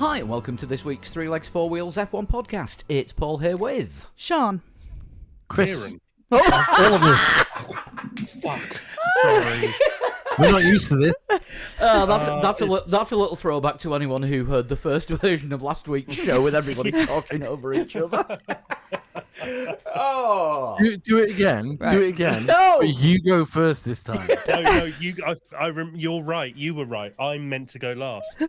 Hi, and welcome to this week's Three Legs, Four Wheels F1 podcast. It's Paul here with... Sean. Chris. Oh. All of us. Fuck. Sorry. We're not used to this. That's a little throwback to anyone who heard the first version of last week's show with everybody talking over each other. Oh. Do it again. Right. Do it again. No! But you go first this time. No, you're right. You were right. I'm meant to go last.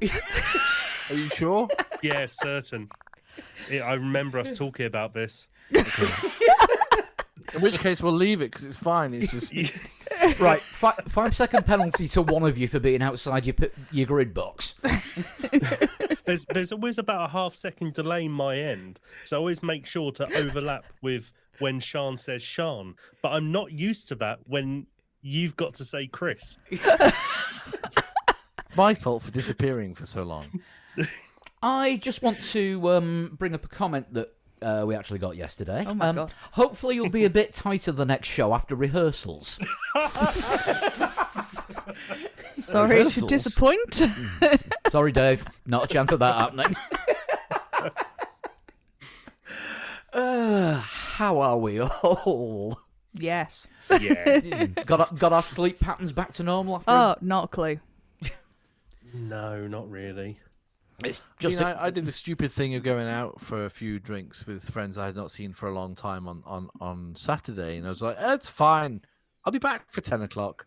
Are you sure? Yeah, certain. I remember us talking about this. Okay. In which case, we'll leave it because it's fine. It's just Right, 5-second penalty to one of you for being outside your grid box. There's always about a half-second delay in my end, so I always make sure to overlap with when Sean says Sean. But I'm not used to that when you've got to say Chris. it's my fault for disappearing for so long. I just want to bring up a comment that we actually got yesterday. Oh my God. Hopefully you'll be a bit tighter the next show after rehearsals. Sorry to disappoint. Sorry, Dave. Not a chance of that happening. How are we all? Yes. Yeah. Got our sleep patterns back to normal after? Oh, not a clue. No, not really. It's just I did the stupid thing of going out for a few drinks with friends I had not seen for a long time on Saturday, and I was like, "It's fine. I'll be back for 10 o'clock."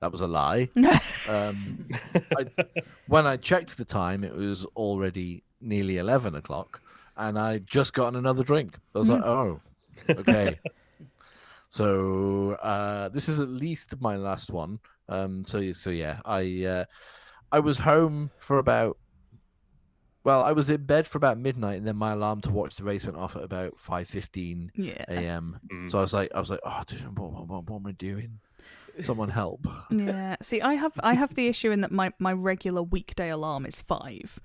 That was a lie. When I checked the time, it was already nearly 11 o'clock, and I just gotten another drink. I was like, "Oh, okay." So this is at least my last one. So yeah, I was home for about. Well, I was in bed for about midnight, and then my alarm to watch the race went off at about 5:15 a.m. So I was like, "Oh, dude, what am I doing? Someone help!" Yeah. See, I have the issue in that my regular weekday alarm is 5.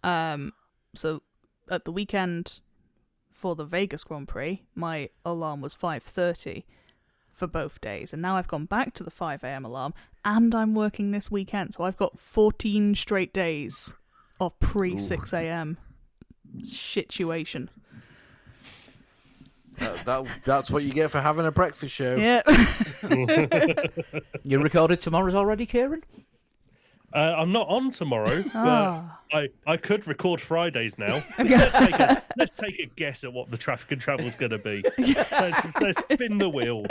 So at the weekend for the Vegas Grand Prix, my alarm was 5:30 for both days, and now I've gone back to the 5 a.m. alarm, and I'm working this weekend, so I've got 14 straight days of pre-6 a.m. situation. That's what you get for having a breakfast show. Yeah. You recorded tomorrow's already, Kieran? I'm not on tomorrow, Ah. but I could record Fridays now. Let's take a guess at what the traffic and travel is going to be. Let's spin the wheel.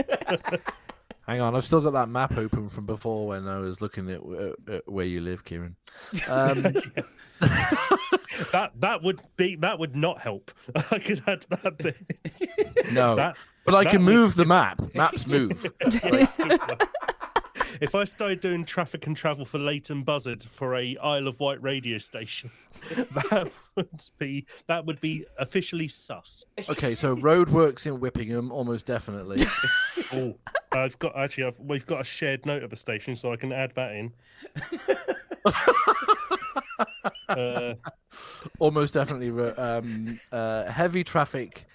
Hang on, I've still got that map open from before when I was looking at where you live, Kieran. That would not help. I could add that bit. No, but I can move the map. Maps move. If I started doing traffic and travel for Leighton Buzzard for a Isle of Wight radio station, that would be officially sus. Okay, so roadworks in Whippingham, almost definitely. Oh, we've got a shared note of a station, so I can add that in. Almost definitely. Heavy traffic.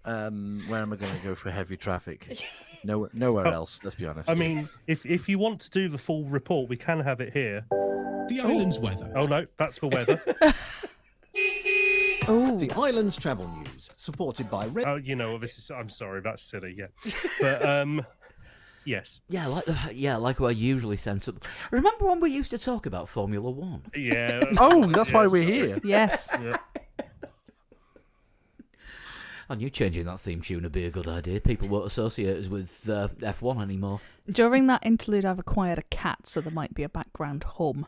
Where am I going to go for heavy traffic? Nowhere else. Let's be honest. I mean, if you want to do the full report, we can have it here. The island's weather. Oh no, that's for weather. The island's travel news, supported by Red. Oh, I'm sorry, that's silly. Yeah, but yes. Yeah, like we're usually sensible. Remember when we used to talk about Formula One? Yeah. That's why we're here. Yes. Yeah. I knew changing that theme tune would be a good idea. People won't associate us with F1 anymore. During that interlude, I've acquired a cat, so there might be a background hum.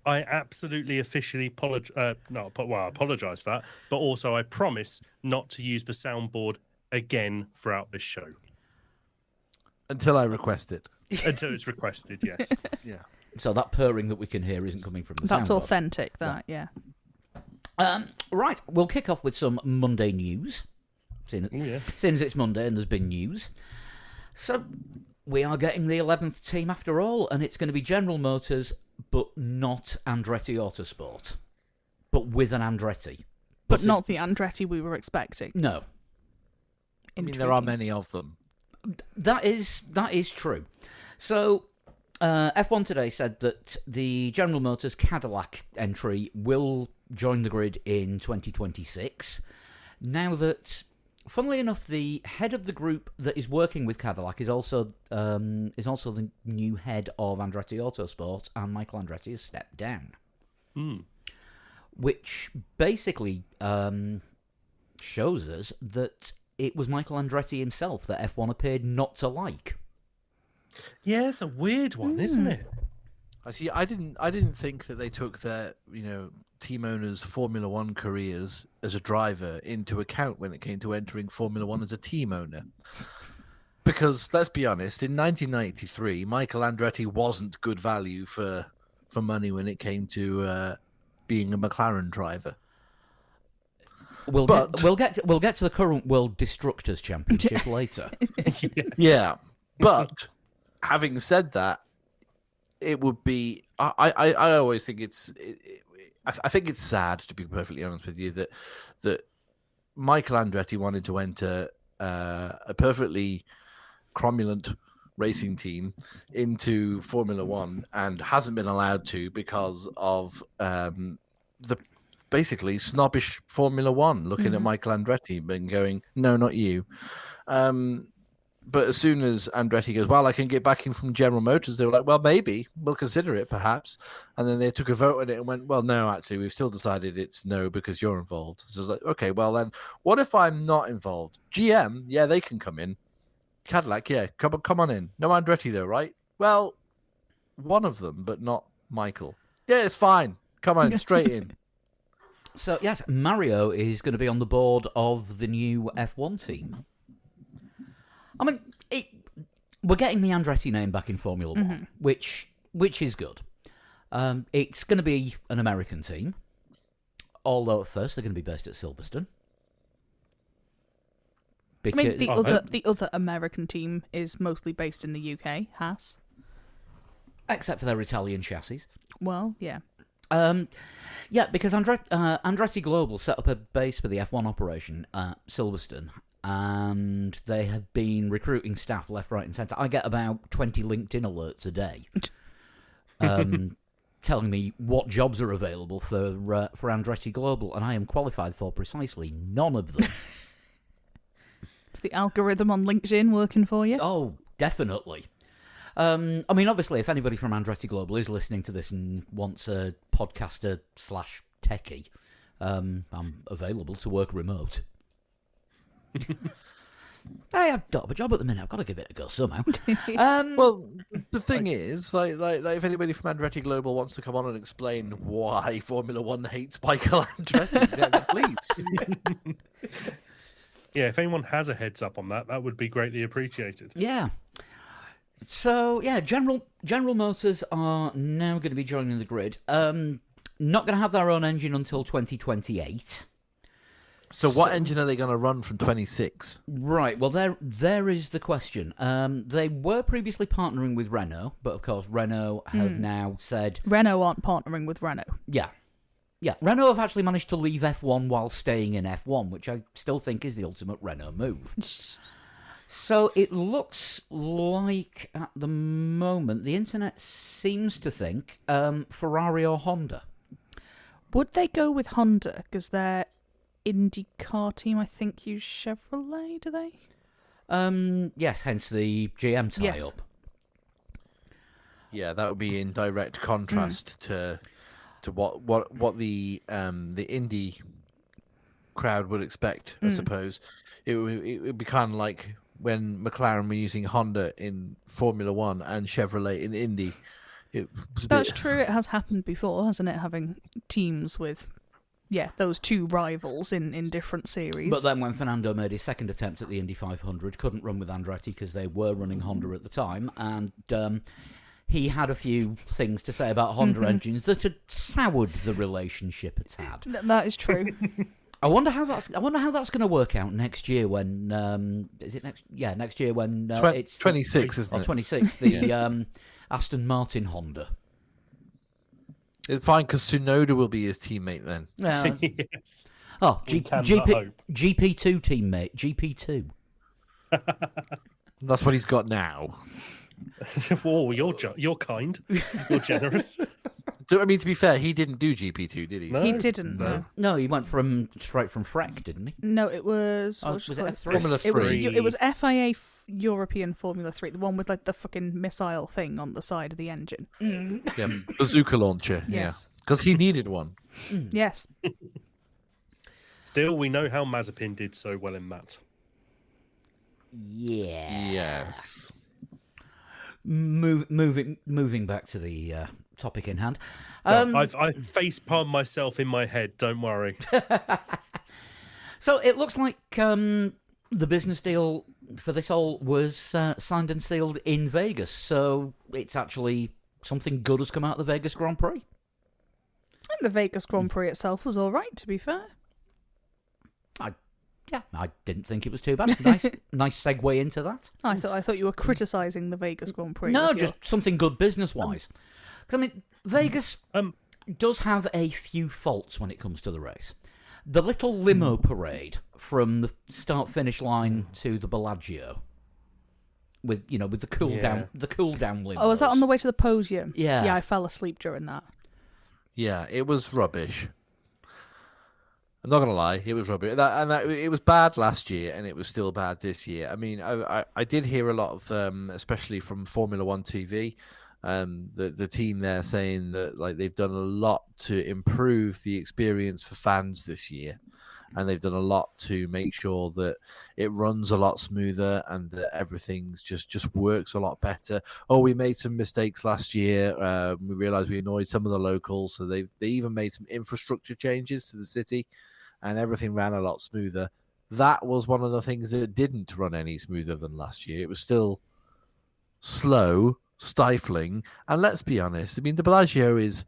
I absolutely officially apologise for that, but also I promise not to use the soundboard again throughout this show. Until I request it. Until it's requested, yes. Yeah. So that purring that we can hear isn't coming from the That's soundboard. authentic, that, yeah. Right, we'll kick off with some Monday news, seeing as it's Monday and there's been news. So, we are getting the 11th team after all, and it's going to be General Motors, but not Andretti Autosport. But with an Andretti. But not the Andretti we were expecting. No. I mean, there are many of them. That is true. So, F1 today said that the General Motors Cadillac entry will join the grid in 2026. Now that, funnily enough, the head of the group that is working with Cadillac is also the new head of Andretti Autosport, and Michael Andretti has stepped down. Which basically shows us that it was Michael Andretti himself that F1 appeared not to like. Yeah, it's a weird one, isn't it? I see. I didn't think that they took their team owners' Formula One careers as a driver into account when it came to entering Formula One as a team owner. Because let's be honest, in 1993, Michael Andretti wasn't good value for money when it came to being a McLaren driver. We'll get to the current World Destructors Championship later. Yeah, but having said that, it would be. I always think I think it's sad, to be perfectly honest with you, that Michael Andretti wanted to enter a perfectly cromulent racing team into Formula One and hasn't been allowed to because of the basically snobbish Formula One looking at Michael Andretti and going, no, not you. But as soon as Andretti goes, well, I can get backing from General Motors, they were like, well, maybe we'll consider it, perhaps. And then they took a vote on it and went, well, no, actually, we've still decided it's no because you're involved. So it's like, okay, well then, what if I'm not involved? GM, yeah, they can come in. Cadillac, yeah, come on in. No Andretti though, right? Well, one of them, but not Michael. Yeah, it's fine. Come on, straight in. So yes, Mario is going to be on the board of the new F1 team. I mean, we're getting the Andretti name back in Formula One, which is good. It's going to be an American team, although at first they're going to be based at Silverstone. I mean, the other American team is mostly based in the UK, Haas. Except for their Italian chassis. Well, yeah. Yeah, because Andretti Global set up a base for the F1 operation at Silverstone, and they have been recruiting staff left, right, and centre. I get about 20 LinkedIn alerts a day telling me what jobs are available for Andretti Global, and I am qualified for precisely none of them. Is the algorithm on LinkedIn working for you? Oh, definitely. I mean, obviously, if anybody from Andretti Global is listening to this and wants a podcaster / techie, I'm available to work remote. I don't have a job at the minute. I've got to give it a go somehow. Well, the thing is, like if anybody from Andretti Global wants to come on and explain why Formula One hates Michael Andretti, then please. Yeah, if anyone has a heads up on that, that would be greatly appreciated. Yeah. So, yeah, General Motors are now going to be joining the grid. Not going to have their own engine until 2028. So what engine are they going to run from 26? Right, well, there is the question. They were previously partnering with Renault, but of course Renault have now said... Renault aren't partnering with Renault. Yeah. Yeah, Renault have actually managed to leave F1 while staying in F1, which I still think is the ultimate Renault move. So it looks like, at the moment, the internet seems to think Ferrari or Honda. Would they go with Honda? Because their IndyCar team, I think, use Chevrolet, do they? Yes, hence the GM tie-up. Yes. Yeah, that would be in direct contrast to what the Indy crowd would expect, I suppose. It would be kind of like when McLaren were using Honda in Formula One and Chevrolet in Indy. That's true. It has happened before, hasn't it? Having teams with, those two rivals in different series. But then when Fernando made his second attempt at the Indy 500, couldn't run with Andretti because they were running Honda at the time, and he had a few things to say about Honda engines that had soured the relationship a tad. That is true. I wonder how that's going to work out next year when is it next? Yeah, next year when it's 26, isn't it? 26. The Aston Martin Honda. It's fine because Tsunoda will be his teammate then. Yes. Oh, GP2 teammate, GP2. That's what he's got now. Oh, you're kind. You're generous. I mean, to be fair, he didn't do GP2, did he? No. He didn't. No. No, he went straight from Freck, didn't he? No, it was. Was it F3? Formula It was. 3. It was FIA European Formula 3, the one with like the fucking missile thing on the side of the engine. Yeah, bazooka launcher. Yes. Because he needed one. Yes. Still, we know how Mazepin did so well in that. Yeah. Yes. Moving back to the topic in hand. I've facepalmed myself in my head. Don't worry. So it looks like the business deal for this all was signed and sealed in Vegas. So it's actually something good has come out of the Vegas Grand Prix. And the Vegas Grand Prix itself was all right, to be fair. I didn't think it was too bad. Nice segue into that. I thought you were criticising the Vegas Grand Prix. No, with just something good business-wise. Because, I mean, Vegas does have a few faults when it comes to the race. The little limo parade from the start-finish line to the Bellagio, with the cool down limos. Oh, was that on the way to the podium? Yeah. Yeah, I fell asleep during that. Yeah, it was rubbish. I'm not gonna lie, it was rubbish. It was bad last year, and it was still bad this year. I mean, I did hear a lot of, especially from Formula One TV, the team there saying that like they've done a lot to improve the experience for fans this year, and they've done a lot to make sure that it runs a lot smoother and that everything's just works a lot better. Oh, we made some mistakes last year. We realised we annoyed some of the locals, so they even made some infrastructure changes to the city, and everything ran a lot smoother. That was one of the things that didn't run any smoother than last year. It was still slow, stifling, and let's be honest. I mean, the Bellagio is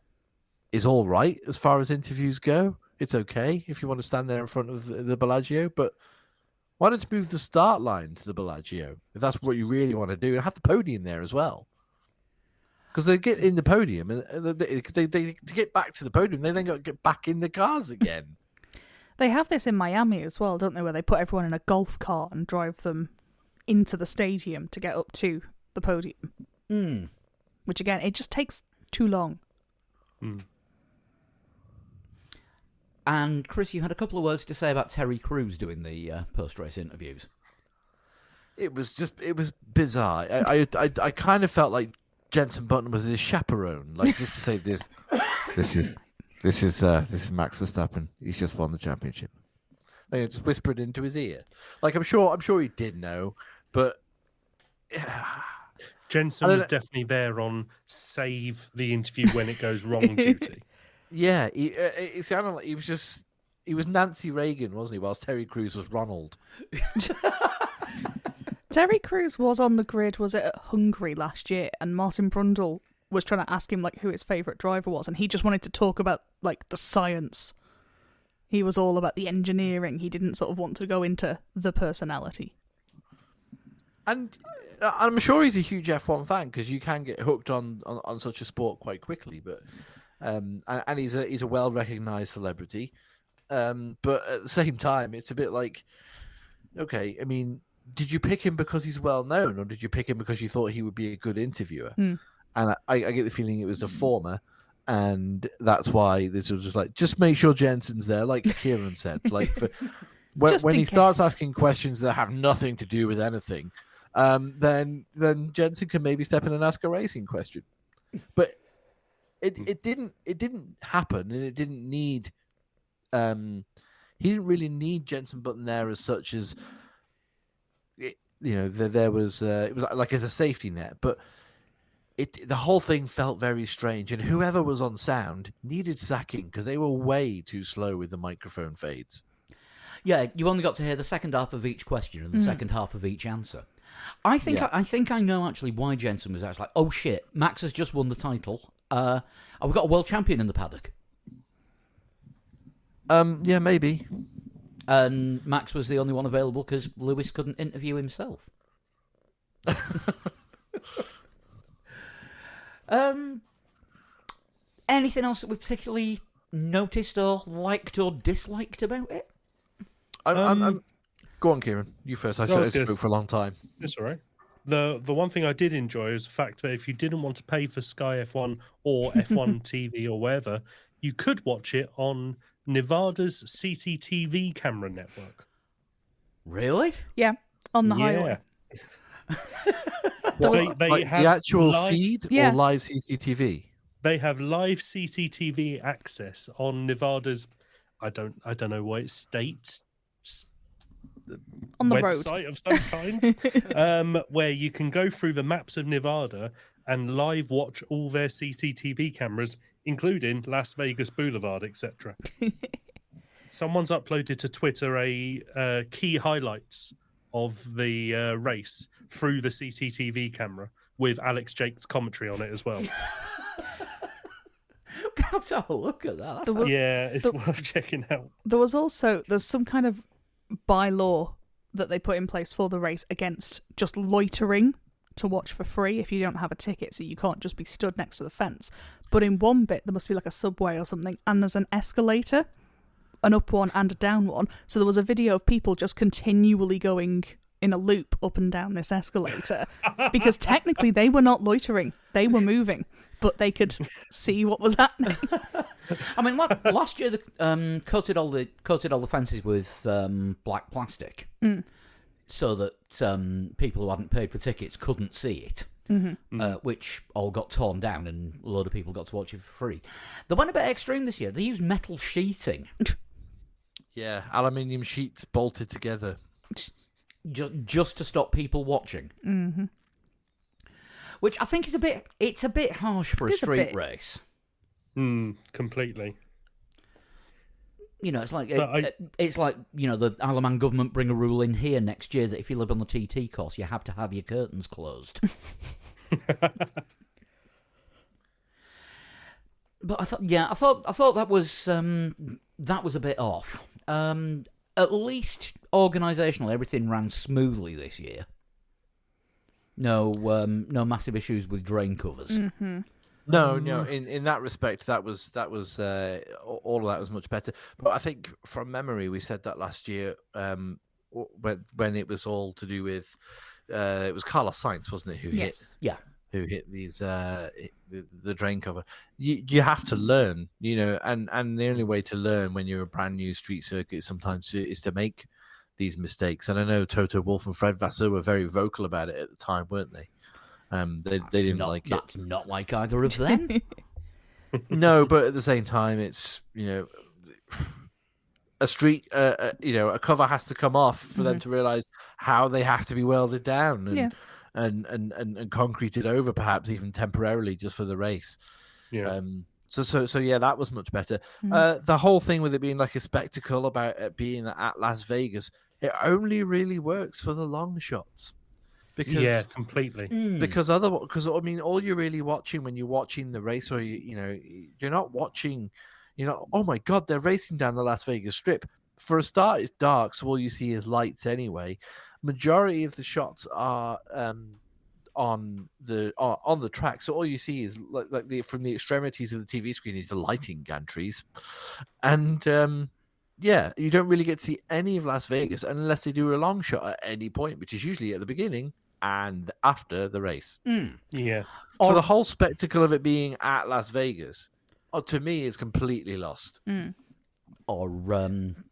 all right as far as interviews go. It's okay if you want to stand there in front of the Bellagio, but why don't you move the start line to the Bellagio if that's what you really want to do, and have the podium there as well? Because they get in the podium, and they to get back to the podium, they then got to get back in the cars again. They have this in Miami as well, don't they, where they put everyone in a golf cart and drive them into the stadium to get up to the podium. Which, again, it just takes too long. And Chris, you had a couple of words to say about Terry Crews doing the post-race interviews. It was bizarre. I kind of felt like Jenson Button was his chaperone, like just to say this is Max Verstappen. He's just won the championship. They just whispered into his ear. Like I'm sure he did know, but Jensen was definitely there on save the interview when it goes wrong duty. Yeah, it sounded like he was Nancy Reagan, wasn't he? Whilst Terry Crews was Ronald. Terry Crews was on the grid, was it at Hungary last year, and Martin Brundle was trying to ask him like who his favourite driver was, and he just wanted to talk about like the science. He was all about the engineering. He didn't sort of want to go into the personality. And I'm sure he's a huge F1 fan, because you can get hooked on such a sport quite quickly. But and he's a well recognised celebrity. But at the same time, it's a bit like, okay, I mean, did you pick him because he's well known, or did you pick him because you thought he would be a good interviewer? And I get the feeling it was the former, and that's why this was just like, just make sure Jensen's there, like Kieran said. Like when he starts asking questions that have nothing to do with anything, then Jensen can maybe step in and ask a racing question. But it didn't happen, and it didn't need. He didn't really need Jenson Button there as such as. There was it was like as a safety net, but. The whole thing felt very strange, and whoever was on sound needed sacking because they were way too slow with the microphone fades. Yeah, you only got to hear the second half of each question and the second half of each answer. I think I know actually why Jensen was actually like, oh shit, Max has just won the title. We've got a world champion in the paddock. Yeah, maybe. And Max was the only one available because Lewis couldn't interview himself. Anything else that we particularly noticed or liked or disliked about it? Go on, Kieran. You first. I spoke for a long time. That's all right. The one thing I did enjoy is the fact that if you didn't want to pay for Sky F1 or F1 TV or wherever, you could watch it on Nevada's CCTV camera network. Really? Yeah, on the highway. They have the actual live, feed Yeah. or live CCTV? They have live CCTV access on Nevada's. I don't know what it states. On the website road of some kind, where you can go through the maps of Nevada and live watch all their CCTV cameras, including Las Vegas Boulevard, etc. Someone's uploaded to Twitter a key highlights of the race through the CCTV camera with Alex Jake's commentary on it as well. Let's have a look at that. Yeah, it's worth checking out. there's some kind of bylaw that they put in place for the race against just loitering to watch for free if you don't have a ticket, so you can't just be stood next to the fence. But in one bit there must be like a subway or something, and there's an escalator, an up one and a down one, so there was a video of people just continually going in a loop up and down this escalator because technically they were not loitering, they were moving, but they could see what was happening. I mean, last year they coated all the fences with black plastic, so that people who hadn't paid for tickets couldn't see it. Which all got torn down, and a load of people got to watch it for free. They went a bit extreme this year. They used metal sheeting, Yeah, aluminium sheets bolted together. just to stop people watching. Which I think is a bit harsh for a street race. Completely. You know, it's like the Isle of Man government bring a rule in here next year that if you live on the TT course, you have to have your curtains closed. But I thought that was a bit off. At least organisationally, everything ran smoothly this year. No massive issues with drain covers. No. In that respect, that was all of that was much better. But I think from memory, we said that last year when it was all to do with it was Carlos Sainz, wasn't it? Who hit these the drain cover. You have to learn, and the only way to learn when you're a brand new street circuit sometimes is to make these mistakes. And I know Toto Wolff and Fred Vasseur were very vocal about it at the time, weren't they? They didn't like it. That's not like either of them. No, but at the same time, it's a street, a cover has to come off for them to realise how they have to be welded down and concreted over, perhaps even temporarily, just for the race. Yeah. So yeah, that was much better. The whole thing with it being like a spectacle about it being at Las Vegas, it only really works for the long shots. Because, completely. Because I mean, all you're really watching when you're watching the race, or you're not watching, oh my God, they're racing down the Las Vegas Strip. For a start, it's dark, so all you see is lights anyway. Majority of the shots are on the track, so all you see is from the extremities of the TV screen is the lighting gantries, and you don't really get to see any of Las Vegas unless they do a long shot at any point, which is usually at the beginning and after the race. Yeah. So the whole spectacle of it being at Las Vegas, to me, is completely lost. Or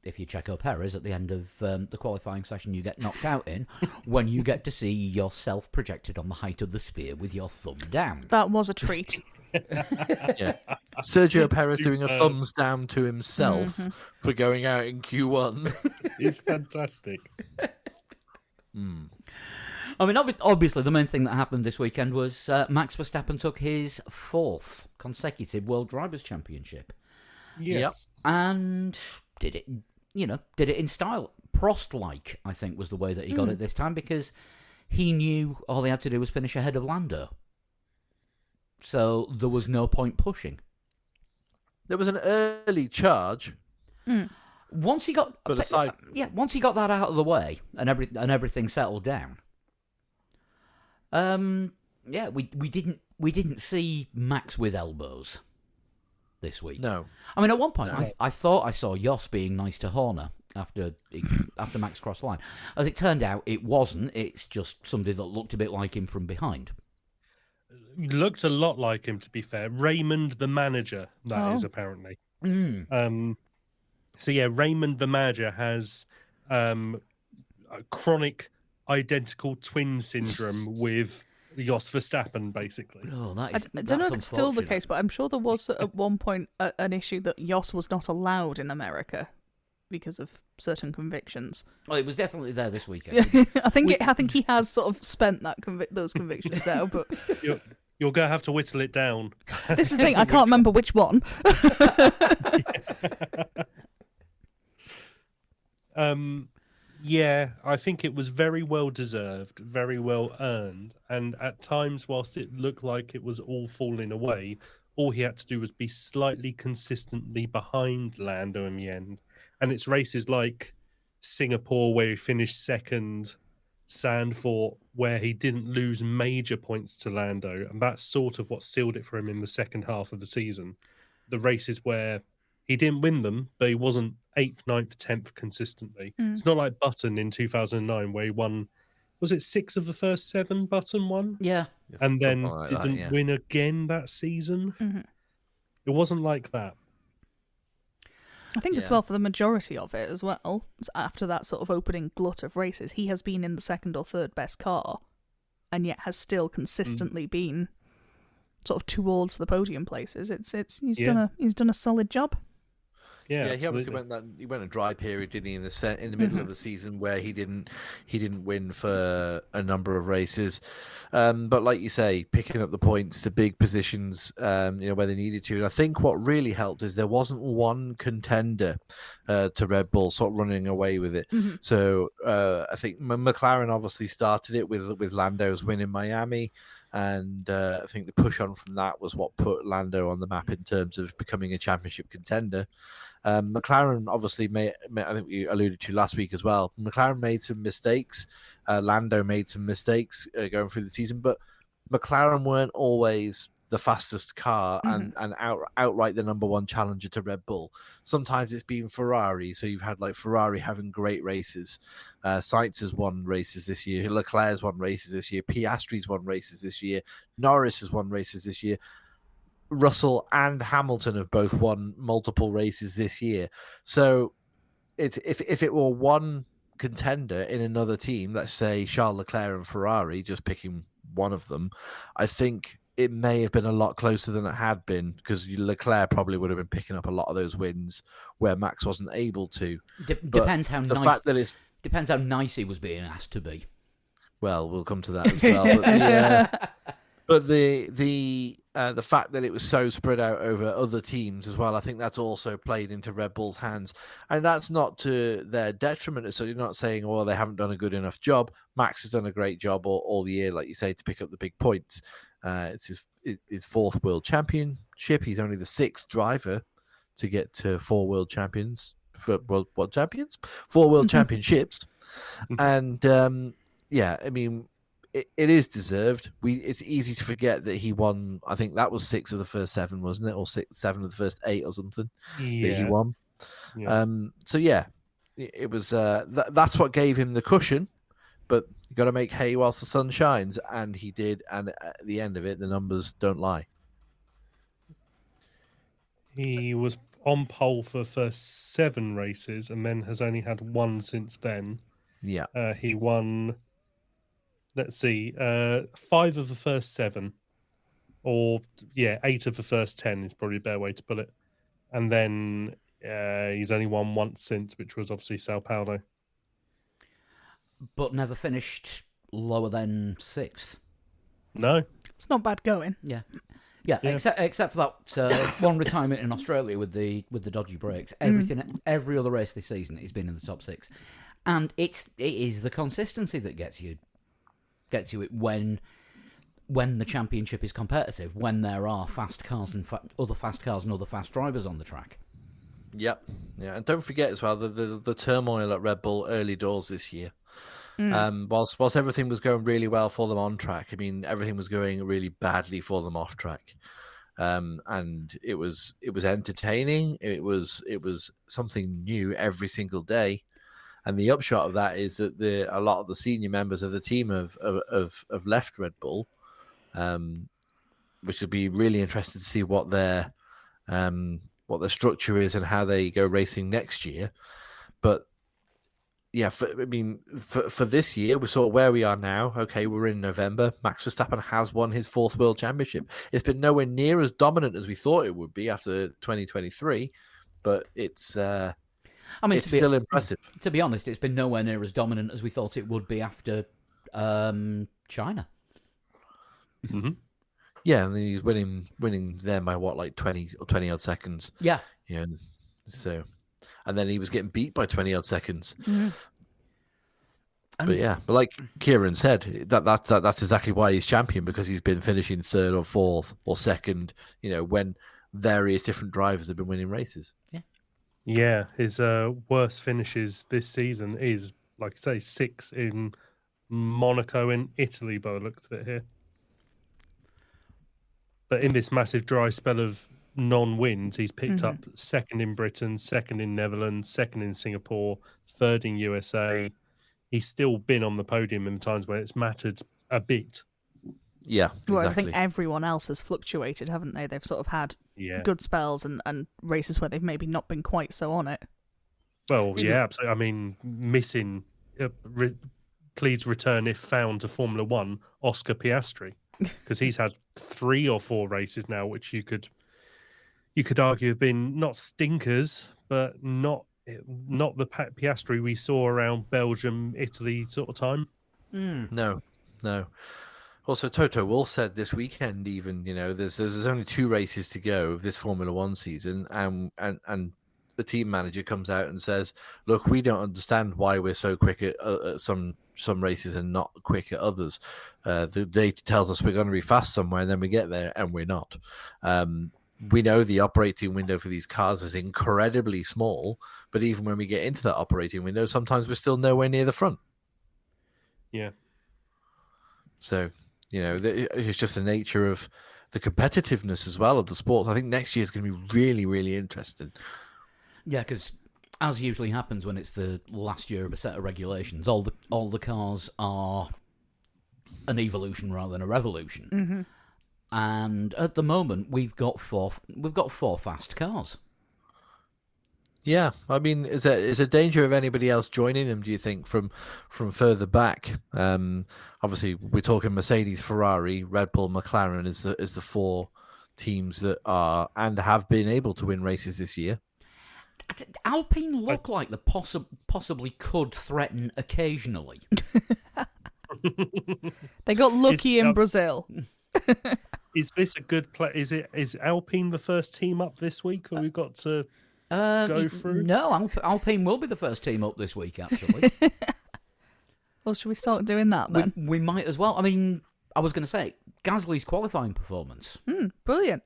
if you check Perez at the end of the qualifying session you get knocked out in, when you get to see yourself projected on the height of the spear with your thumb down. That was a treat. Yeah, Sergio Perez doing a thumbs down to himself for going out in Q1. It's fantastic. I mean, obviously, the main thing that happened this weekend was Max Verstappen took his 4th consecutive World Drivers' Championship. Yes. And did it in style. Prost-like, I think, was the way that he got it this time, because he knew all he had to do was finish ahead of Lando. So there was no point pushing. There was an early charge. Once he got once he got that out of the way and everything settled down. We didn't see Max with elbows this week. No. I mean, at one point, I thought I saw Jos being nice to Horner, after Max crossed the line. As it turned out, it wasn't. It's just somebody that looked a bit like him from behind. Looked a lot like him, to be fair. Raymond, the manager, that is apparently. So yeah, Raymond, the manager, has a chronic identical twin syndrome with Jos Verstappen, basically. Oh, I don't know if it's still the case, but I'm sure there was at one point an issue that Jos was not allowed in America because of certain convictions. Oh, it was definitely there this weekend. I think he has sort of spent those convictions now, but You're going to have to whittle it down. This is the thing, I can't remember which one. Yeah, I think it was very well deserved, very well earned, and at times, whilst it looked like it was all falling away, all he had to do was be slightly consistently behind Lando in the end. And it's races like Singapore, where he finished second, Sandford, where he didn't lose major points to Lando, and that's sort of what sealed it for him in the second half of the season. The races where he didn't win them, but he wasn't 8th, 9th, 10th consistently. It's not like Button in 2009, where he won, was it 6 of the first 7 Button won? Yeah. And then like didn't that, win again that season. Mm-hmm. It wasn't like that. I think as well for the majority of it as well, after that sort of opening glut of races, he has been in the second or third best car and yet has still consistently been sort of towards the podium places. He's done a solid job. Yeah, he obviously went a dry period, didn't he, in the middle of the season where he didn't win for a number of races, but like you say, picking up the points to big positions, where they needed to. And I think what really helped is there wasn't one contender to Red Bull sort of running away with it. So I think McLaren obviously started it with Lando's win in Miami. And I think the push on from that was what put Lando on the map in terms of becoming a championship contender. McLaren obviously I think we alluded to last week as well. McLaren made some mistakes. Lando made some mistakes going through the season, but McLaren weren't always the fastest car and outright the number one challenger to Red Bull. Sometimes it's been Ferrari, so you've had like Ferrari having great races. Sainz has won races this year. Leclerc's won races this year. Piastri's won races this year. Norris has won races this year. Russell and Hamilton have both won multiple races this year. So it's if it were one contender in another team, let's say Charles Leclerc and Ferrari, just picking one of them, I think it may have been a lot closer than it had been, because Leclerc probably would have been picking up a lot of those wins where Max wasn't able to. Depends how nice he was being asked to be. Well, we'll come to that as well. But the fact that it was so spread out over other teams as well, I think that's also played into Red Bull's hands. And that's not to their detriment. So you're not saying, well, they haven't done a good enough job. Max has done a great job all year, like you say, to pick up the big points. It's his 4th world championship. He's only the 6th driver to get to 4 world champions. 4 world championships. And I mean, it is deserved. It's easy to forget that he won. I think that was 6 of the first 7, wasn't it, or 7 of the first 8 or something that he won. Yeah. It was. That's what gave him the cushion. But you got to make hay whilst the sun shines, and he did. And at the end of it, the numbers don't lie. He was on pole for the first 7 races, and then has only had 1 since then. Yeah, he won. Let's see, 5 of the first 7, or 8 of the first 10 is probably a better way to put it. And then he's only won once since, which was obviously Sao Paulo. But never finished lower than 6th. No, it's not bad going. Yeah. Except for that one retirement in Australia with the dodgy brakes. Every other race this season, he's been in the top 6, and it is the consistency that gets you it when the championship is competitive, when there are fast cars and other fast cars and other fast drivers on the track. Yep. Yeah, and don't forget as well the turmoil at Red Bull early doors this year. Whilst everything was going really well for them on track, I mean, everything was going really badly for them off track. and it was entertaining. It was something new every single day. And the upshot of that is that a lot of the senior members of the team have left Red Bull, which will be really interesting to see what their structure is and how they go racing next year. But yeah, for this year, we saw where we are now. Okay, we're in November. Max Verstappen has won his 4th World Championship. It's been nowhere near as dominant as we thought it would be after 2023, but it's still impressive. To be honest, it's been nowhere near as dominant as we thought it would be after China. Mm-hmm. Yeah, and he's winning them by what, like 20 odd seconds. Yeah. Yeah. So, and then he was getting beat by 20 odd seconds. Mm-hmm. But like Kieran said, that's exactly why he's champion, because he's been finishing 3rd or 4th or 2nd. When various different drivers have been winning races. Yeah. Yeah, his worst finishes this season is, like I say, 6 in Monaco and Italy, by the looks of it here. But in this massive dry spell of non-wins, he's picked up 2nd in Britain, 2nd in Netherlands, 2nd in Singapore, 3rd in USA. He's still been on the podium in the times where it's mattered a bit. Yeah, exactly. Well, I think everyone else has fluctuated, haven't they? They've sort of had good spells and races where they've maybe not been quite so on it. Well, yeah, absolutely. I mean, missing, please return if found to Formula One, Oscar Piastri, because he's had 3 or 4 races now, which you could argue have been not stinkers, but not the Piastri we saw around Belgium, Italy sort of time. No. Also, Toto Wolff said this weekend, even there's only 2 races to go of this Formula One season, and the team manager comes out and says, "Look, we don't understand why we're so quick at some races and not quick at others. The data tells us we're going to be fast somewhere, and then we get there and we're not. We know the operating window for these cars is incredibly small, but even when we get into that operating window, sometimes we're still nowhere near the front." Yeah. So, it's just the nature of the competitiveness as well of the sport. I think next year is going to be really, really interesting. Yeah, because as usually happens when it's the last year of a set of regulations, all the cars are an evolution rather than a revolution. Mm-hmm. And at the moment, we've got four fast cars. Yeah, I mean, is there danger of anybody else joining them, do you think, from further back? Obviously, we're talking Mercedes, Ferrari, Red Bull, McLaren is the 4 teams that are and have been able to win races this year. Alpine look like they possibly could threaten occasionally. They got lucky in Brazil. Is this a good play? Is Alpine the first team up this week, or we've got to go through? No, Alpine will be the first team up this week, actually. Well, should we start doing that then? We might as well. I mean, I was going to say, Gasly's qualifying performance. Brilliant.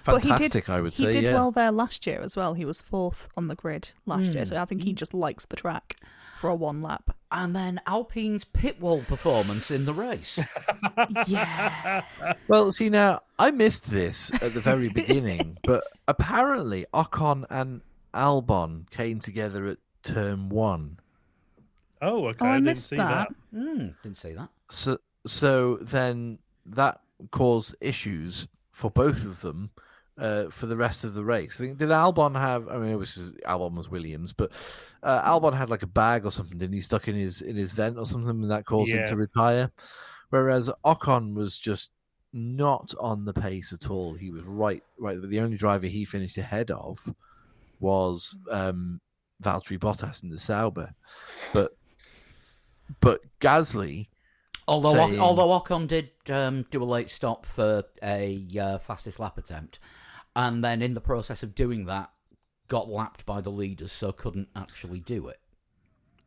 Fantastic, I would say. He did yeah. well there last year as well. He was 4th on the grid last year, so I think he just likes the track for a 1 lap. And then Alpine's pit wall performance in the race. Yeah. Well, see, now, I missed this at the very beginning, but apparently Ocon and Albon came together at turn 1. Oh, okay. I I missed didn't see that. Didn't see that. So then that caused issues for both of them for the rest of the race. I think, did Albon have? I mean, Albon was Williams, but Albon had like a bag or something, didn't he? Stuck in his vent or something, and that caused him to retire. Whereas Ocon was just not on the pace at all. He was right. The only driver he finished ahead of was Valtteri Bottas in the Sauber, but Gasly. Although Ocon did do a late stop for a fastest lap attempt, and then in the process of doing that, got lapped by the leaders, so couldn't actually do it.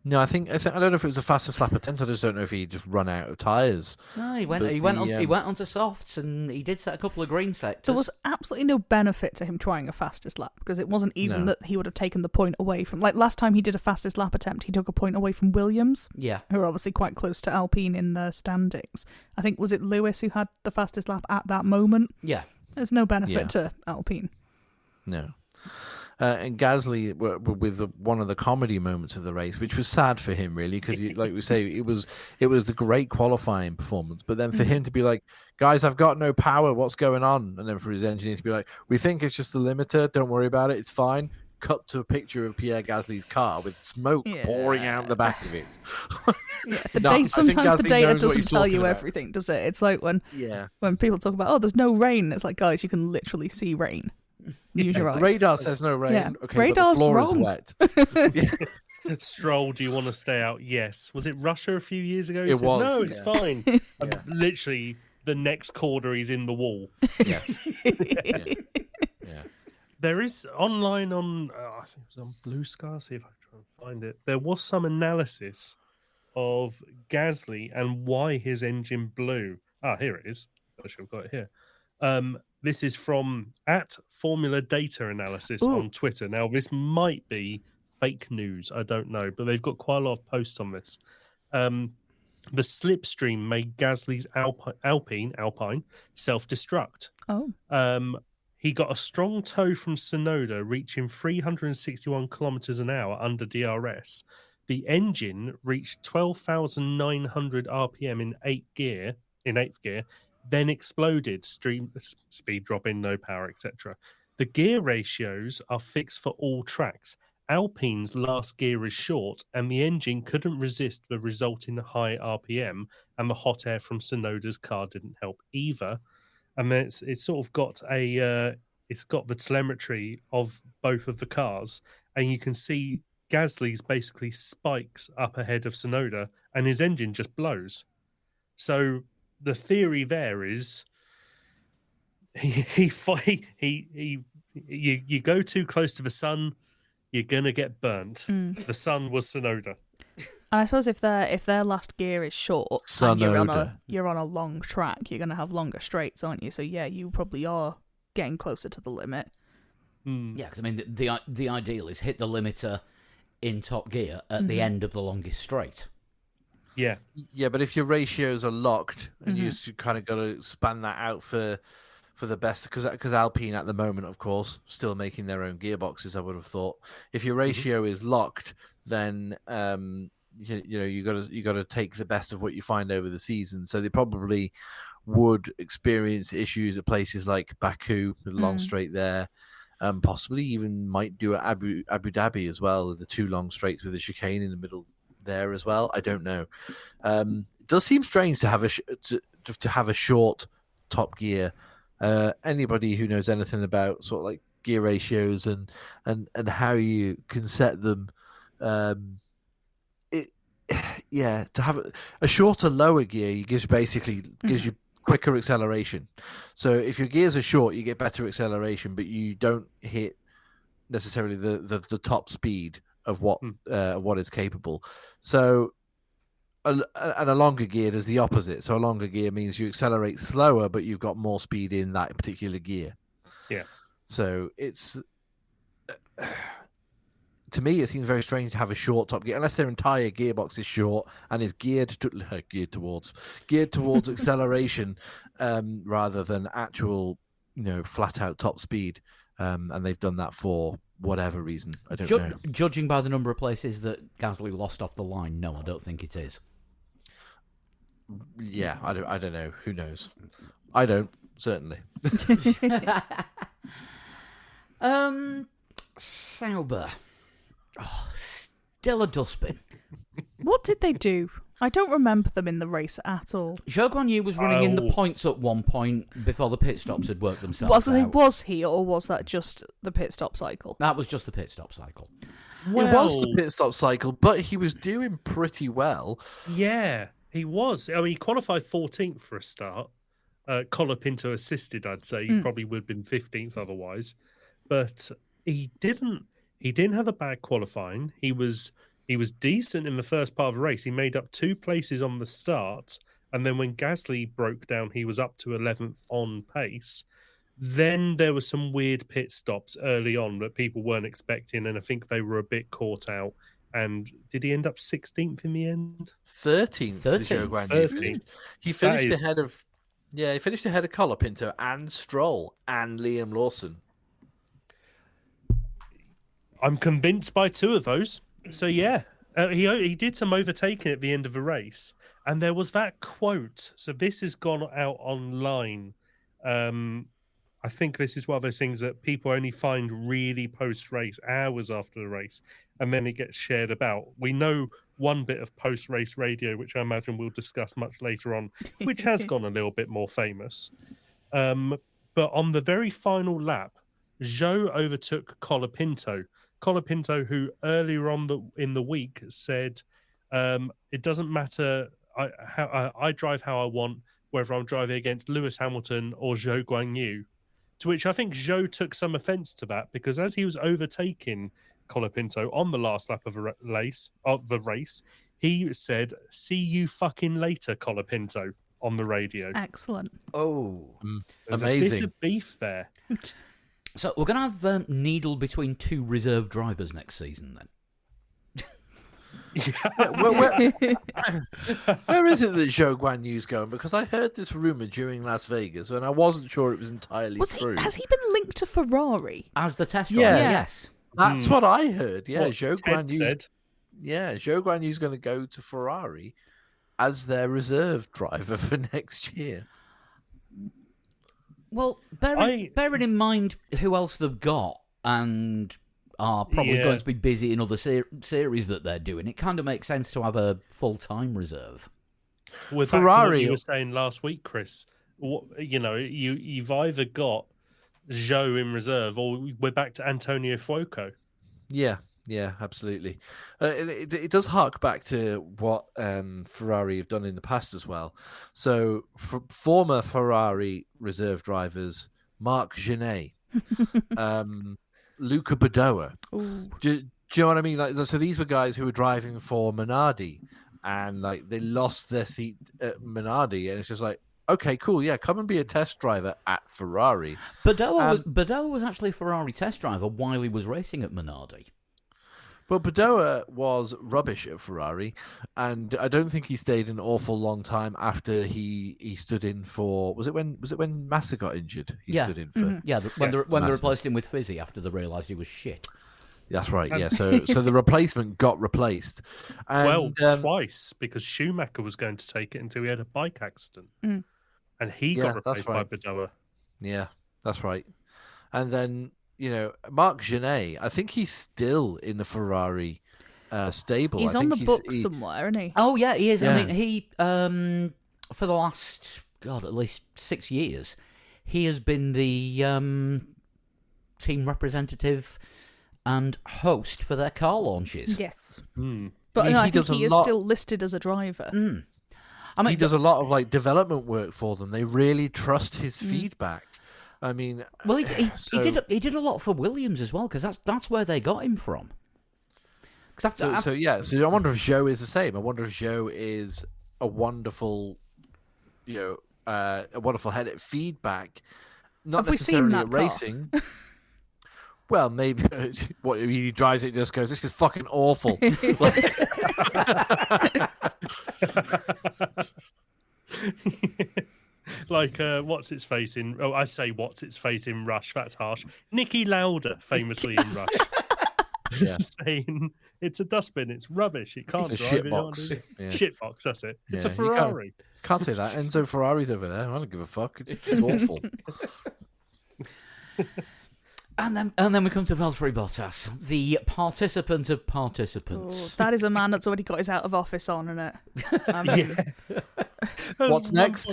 No, I don't know if it was the fastest lap attempt. I just don't know if he just run out of tyres. No, he went onto softs, and he did set a couple of green sectors. There was absolutely no benefit to him trying a fastest lap, because it wasn't even that he would have taken the point away from. Like last time he did a fastest lap attempt, he took a point away from Williams. Yeah, who are obviously quite close to Alpine in the standings. I think was it Lewis who had the fastest lap at that moment. Yeah. There's no benefit Yeah. to Alpine. No. And Gasly with one of the comedy moments of the race, which was sad for him, really, because, like we say, it was the great qualifying performance. But then for him to be like, guys, I've got no power. What's going on? And then for his engineer to be like, we think it's just the limiter. Don't worry about it. It's fine. Cut to a picture of Pierre Gasly's car with smoke pouring out the back of it. Yeah, sometimes the data knows what he's doesn't tell you talking about. everything, does it? It's like when when people talk about, oh, there's no rain. It's like, guys, you can literally see rain. Use your eyes. Radar says no rain. Yeah. Okay, Radar's but the floor wrong. is wet. Stroll, do you want to stay out? Yes. Was it Russia a few years ago? He It said, was, no, it's yeah. fine. Literally, the next quarter, he's in the wall. Yes. Yeah. There is online on, I think it was on Blue Sky. See if I can try and find it. There was some analysis of Gasly and why his engine blew. Here it is. Actually, I've got it here. This is from @Formula Data Analysis on Twitter. Now, this might be fake news. I don't know, but they've got quite a lot of posts on this. The slipstream made Gasly's Alpine self-destruct. Oh. He got a strong tow from Tsunoda, reaching 361 kilometers an hour under DRS. The engine reached 12,900 RPM in eighth gear, then exploded, speed dropping, no power, etc. The gear ratios are fixed for all tracks. Alpine's last gear is short, and the engine couldn't resist the resulting high RPM, and the hot air from Tsunoda's car didn't help either. And then it's sort of got it's got the telemetry of both of the cars, and you can see Gasly's basically spikes up ahead of Tsunoda, and his engine just blows. So the theory there is you go too close to the sun, you're gonna get burnt. The sun was Tsunoda. And I suppose if their last gear is short and you're on a long track, you're gonna have longer straights, aren't you? So yeah, you probably are getting closer to the limit. Yeah, because I mean the ideal is hit the limiter in top gear at the end of the longest straight. Yeah. Yeah, but if your ratios are locked and you kind of got to span that out for the best, because Alpine at the moment, of course, still making their own gearboxes, I would have thought. If your ratio is locked, then you got to take the best of what you find over the season. So they probably would experience issues at places like Baku, the long straight there. Possibly even might do at Abu Dhabi as well, the two long straights with a chicane in the middle there as well. I don't know. It does seem strange to have a short top gear. Anybody who knows anything about sort of like gear ratios and how you can set them, to have a shorter lower gear gives you quicker acceleration. So if your gears are short, you get better acceleration, but you don't hit necessarily the top speed of what is capable. So a longer gear does the opposite. So a longer gear means you accelerate slower, but you've got more speed in that particular gear. Yeah. So to me, it seems very strange to have a short top gear, unless their entire gearbox is short and is geared towards acceleration rather than actual, flat out top speed. And they've done that for whatever reason. I don't know. Judging by the number of places that Gasly lost off the line, no, I don't think it is. Yeah, I don't know. Who knows? I don't, certainly. Sauber. Oh, still a dustbin. What did they do? I don't remember them in the race at all. Zhou Guanyu was running in the points at one point before the pit stops had worked themselves out. Was he, or was that just the pit stop cycle? That was just the pit stop cycle. It was the pit stop cycle, but he was doing pretty well. Yeah, he was. I mean, he qualified 14th for a start. Colapinto assisted, I'd say. He probably would have been 15th otherwise. But he didn't have a bad qualifying. He was decent in the first part of the race. He made up 2 places on the start, and then when Gasly broke down, he was up to 11th on pace. Then there were some weird pit stops early on that people weren't expecting, and I think they were a bit caught out. And did he end up 16th in the end? 13th. 13th. He finished ahead of Yeah, he finished ahead of Colapinto and Stroll and Liam Lawson. I'm convinced by two of those. So yeah, he did some overtaking at the end of the race, and there was that quote. So this has gone out online. I think this is one of those things that people only find really post-race, hours after the race, and then it gets shared about. We know one bit of post-race radio, which I imagine we'll discuss much later on, which has gone a little bit more famous. But on the very final lap, Zhou overtook Colapinto. Colapinto, who earlier on in the week said, it doesn't matter, I drive how I want, whether I'm driving against Lewis Hamilton or Zhou Guanyu. To which I think Zhou took some offence to that, because as he was overtaking Colapinto on the last lap of the race, he said, "See you fucking later, Colapinto," on the radio. Excellent. Oh, There's amazing. a bit of beef there. so we're going to have Needle between two reserve drivers next season then. Where is it that Zhou Guanyu's going? Because I heard this rumor during Las Vegas, and I wasn't sure it was entirely true. Has he been linked to Ferrari? As the test driver, Yeah. yes. That's what I heard. Yeah, What Zhou Ted Guanyu's said. Zhou Guanyu's going to go to Ferrari as their reserve driver for next year. Well, bearing in mind who else they've got and are probably going to be busy in other series that they're doing, it kind of makes sense to have a full-time reserve. With Ferrari, what you were saying last week, Chris, you've either got Zhou in reserve or we're back to Antonio Fuoco. Yeah, absolutely. It does hark back to what Ferrari have done in the past as well. So, former Ferrari reserve drivers, Marc Genet, Luca Badoa. Do you know what I mean? Like, so these were guys who were driving for Minardi, and like they lost their seat at Minardi, and it's just like, okay, cool, yeah, come and be a test driver at Ferrari. Badoa was actually a Ferrari test driver while he was racing at Minardi. Well, Badoa was rubbish at Ferrari, and I don't think he stayed an awful long time after he stood in for. Was it when Massa got injured? He stood in for. Yeah, when they replaced him with Fizzy after they realised he was shit. That's right. Yeah. So the replacement got replaced. And, twice, because Schumacher was going to take it until he had a bike accident, and he got replaced by Badoa. Yeah, that's right. And then, Marc Genet, I think he's still in the Ferrari stable. He's on the books somewhere, isn't he? Oh, yeah, he is. Yeah. I mean, he, for the last, at least 6 years, he has been the team representative and host for their car launches. Yes. Mm. But He I think does a he is lot- still listed as a driver. I mean, He does a lot of like development work for them. They really trust his feedback. I mean, well, he did a lot for Williams as well, because that's where they got him from. So I wonder if Zhou is the same. I wonder if Zhou is a wonderful, a wonderful head at feedback. Not Have we seen necessarily that at car? racing. Well, maybe what he drives it, just goes, "This is fucking awful." Like, what's its face in? Oh, I say what's its face in Rush. That's harsh. Nicky Lauda, famously in Rush, saying it's a dustbin. It's rubbish. It can't It's a drive. shitbox. Yeah. Shitbox. That's it. It's a Yeah, you Ferrari. Can't say that. Enzo Ferrari's over there. I don't give a fuck. It's awful. And then we come to Valtteri Bottas, the participant of participants. Oh, that is a man that's already got his out of office on, isn't it? I mean, What's next?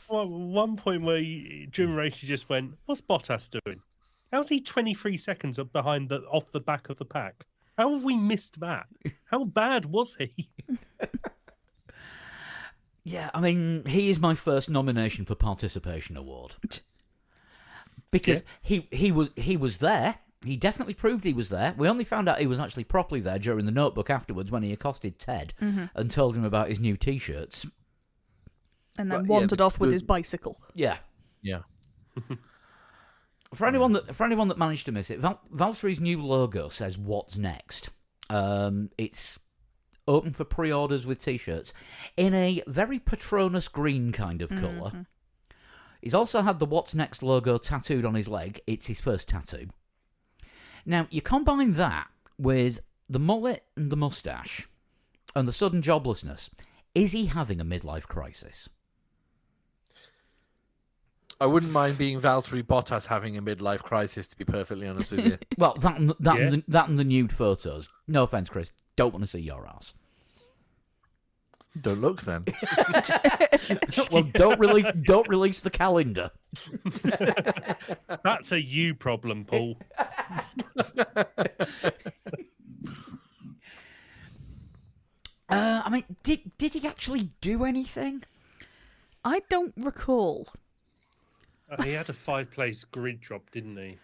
One point where during the race he just went, "What's Bottas doing? How's he 23 seconds behind off the back of the pack? How have we missed that? How bad was he?" Yeah, I mean, he is my first nomination for participation award. Because he was there. He definitely proved he was there. We only found out he was actually properly there during the notebook afterwards when he accosted Ted and told him about his new T-shirts. and then wandered off with his bicycle. Yeah. Yeah. For anyone that managed to miss it, Valtteri's new logo says "What's next." It's open for pre-orders with T-shirts, in a very Patronus green kind of colour. Mm-hmm. He's also had the What's Next logo tattooed on his leg. It's his first tattoo. Now, you combine that with the mullet and the moustache and the sudden joblessness. Is he having a midlife crisis? I wouldn't mind being Valtteri Bottas having a midlife crisis, to be perfectly honest with you. Well, that and the nude photos. No offence, Chris. Don't want to see your ass. Don't look then. Well, don't release the calendar. That's a you problem, Paul. I mean, did he actually do anything? I don't recall. He had a 5-place grid drop, didn't he?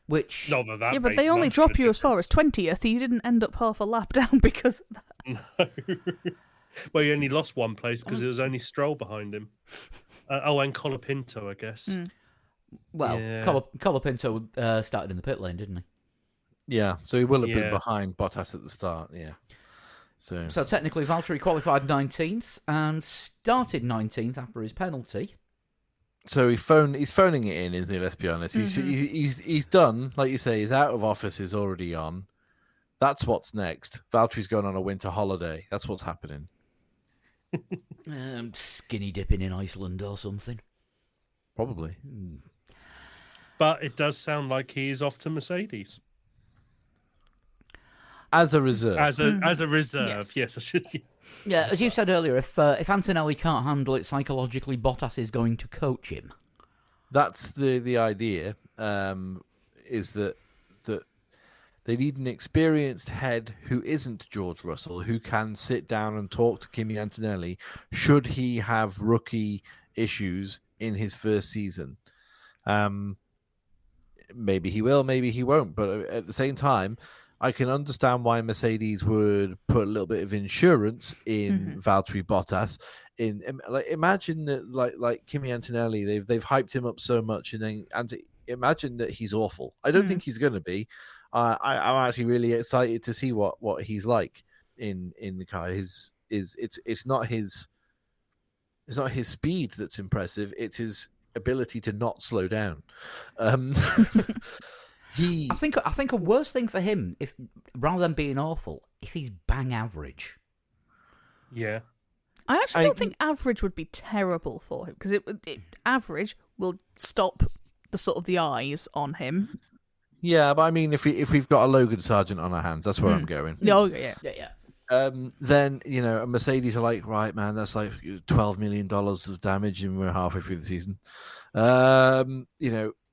Which Not that. Yeah, but they only drop you as far as 20th. You didn't end up half a lap down because of that. No. Well, he only lost 1 place because it was only Stroll behind him. And Colapinto, I guess. well, Yeah. Colapinto started in the pit lane, didn't he? Yeah, so he will have been Yeah. behind Bottas at the start, yeah. So technically, Valtteri qualified 19th and started 19th after his penalty. So he's phoning it in, isn't he? Let's be honest. He's done, like you say. He's out of office. He's already on. That's what's next. Valtteri's going on a winter holiday. That's what's happening. Skinny dipping in Iceland or something. Probably. But it does sound like he is off to Mercedes. As a reserve. As a reserve, yes, I should. Yeah, as you said earlier, if Antonelli can't handle it psychologically, Bottas is going to coach him. That's the idea. Is that they need an experienced head who isn't George Russell, who can sit down and talk to Kimi Antonelli should he have rookie issues in his first season. Maybe he will, maybe he won't. But at the same time, I can understand why Mercedes would put a little bit of insurance in Valtteri Bottas. Imagine that, like Kimi Antonelli, they've hyped him up so much, and imagine that he's awful. I don't think he's going to be. I'm actually really excited to see what he's like in the car. It's not his speed that's impressive. It's his ability to not slow down. I think a worse thing for him, if rather than being awful, if he's bang average. Yeah. I actually don't think average would be terrible for him because average will stop the sort of the eyes on him. Yeah, but I mean, if we've got a Logan Sargent on our hands, that's where I'm going. Oh yeah. Then a Mercedes are like, right, man, that's like $12 million of damage, and we're halfway through the season.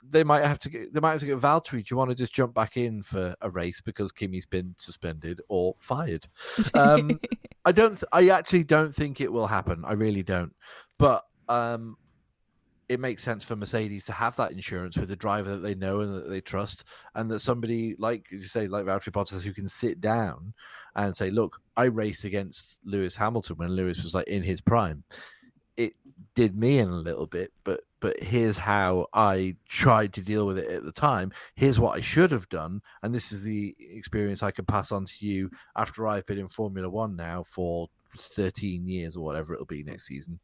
They might have to get Valtteri. Do you want to just jump back in for a race because Kimi's been suspended or fired? I actually don't think it will happen. I really don't. But it makes sense for Mercedes to have that insurance with a driver that they know and that they trust, and that somebody like you say, like Valtteri Bottas, who can sit down and say, "Look, I raced against Lewis Hamilton when Lewis was like in his prime. It did me in a little bit, but here's how I tried to deal with it at the time. Here's what I should have done, and this is the experience I can pass on to you after I've been in Formula One now for 13 years or whatever it'll be next season."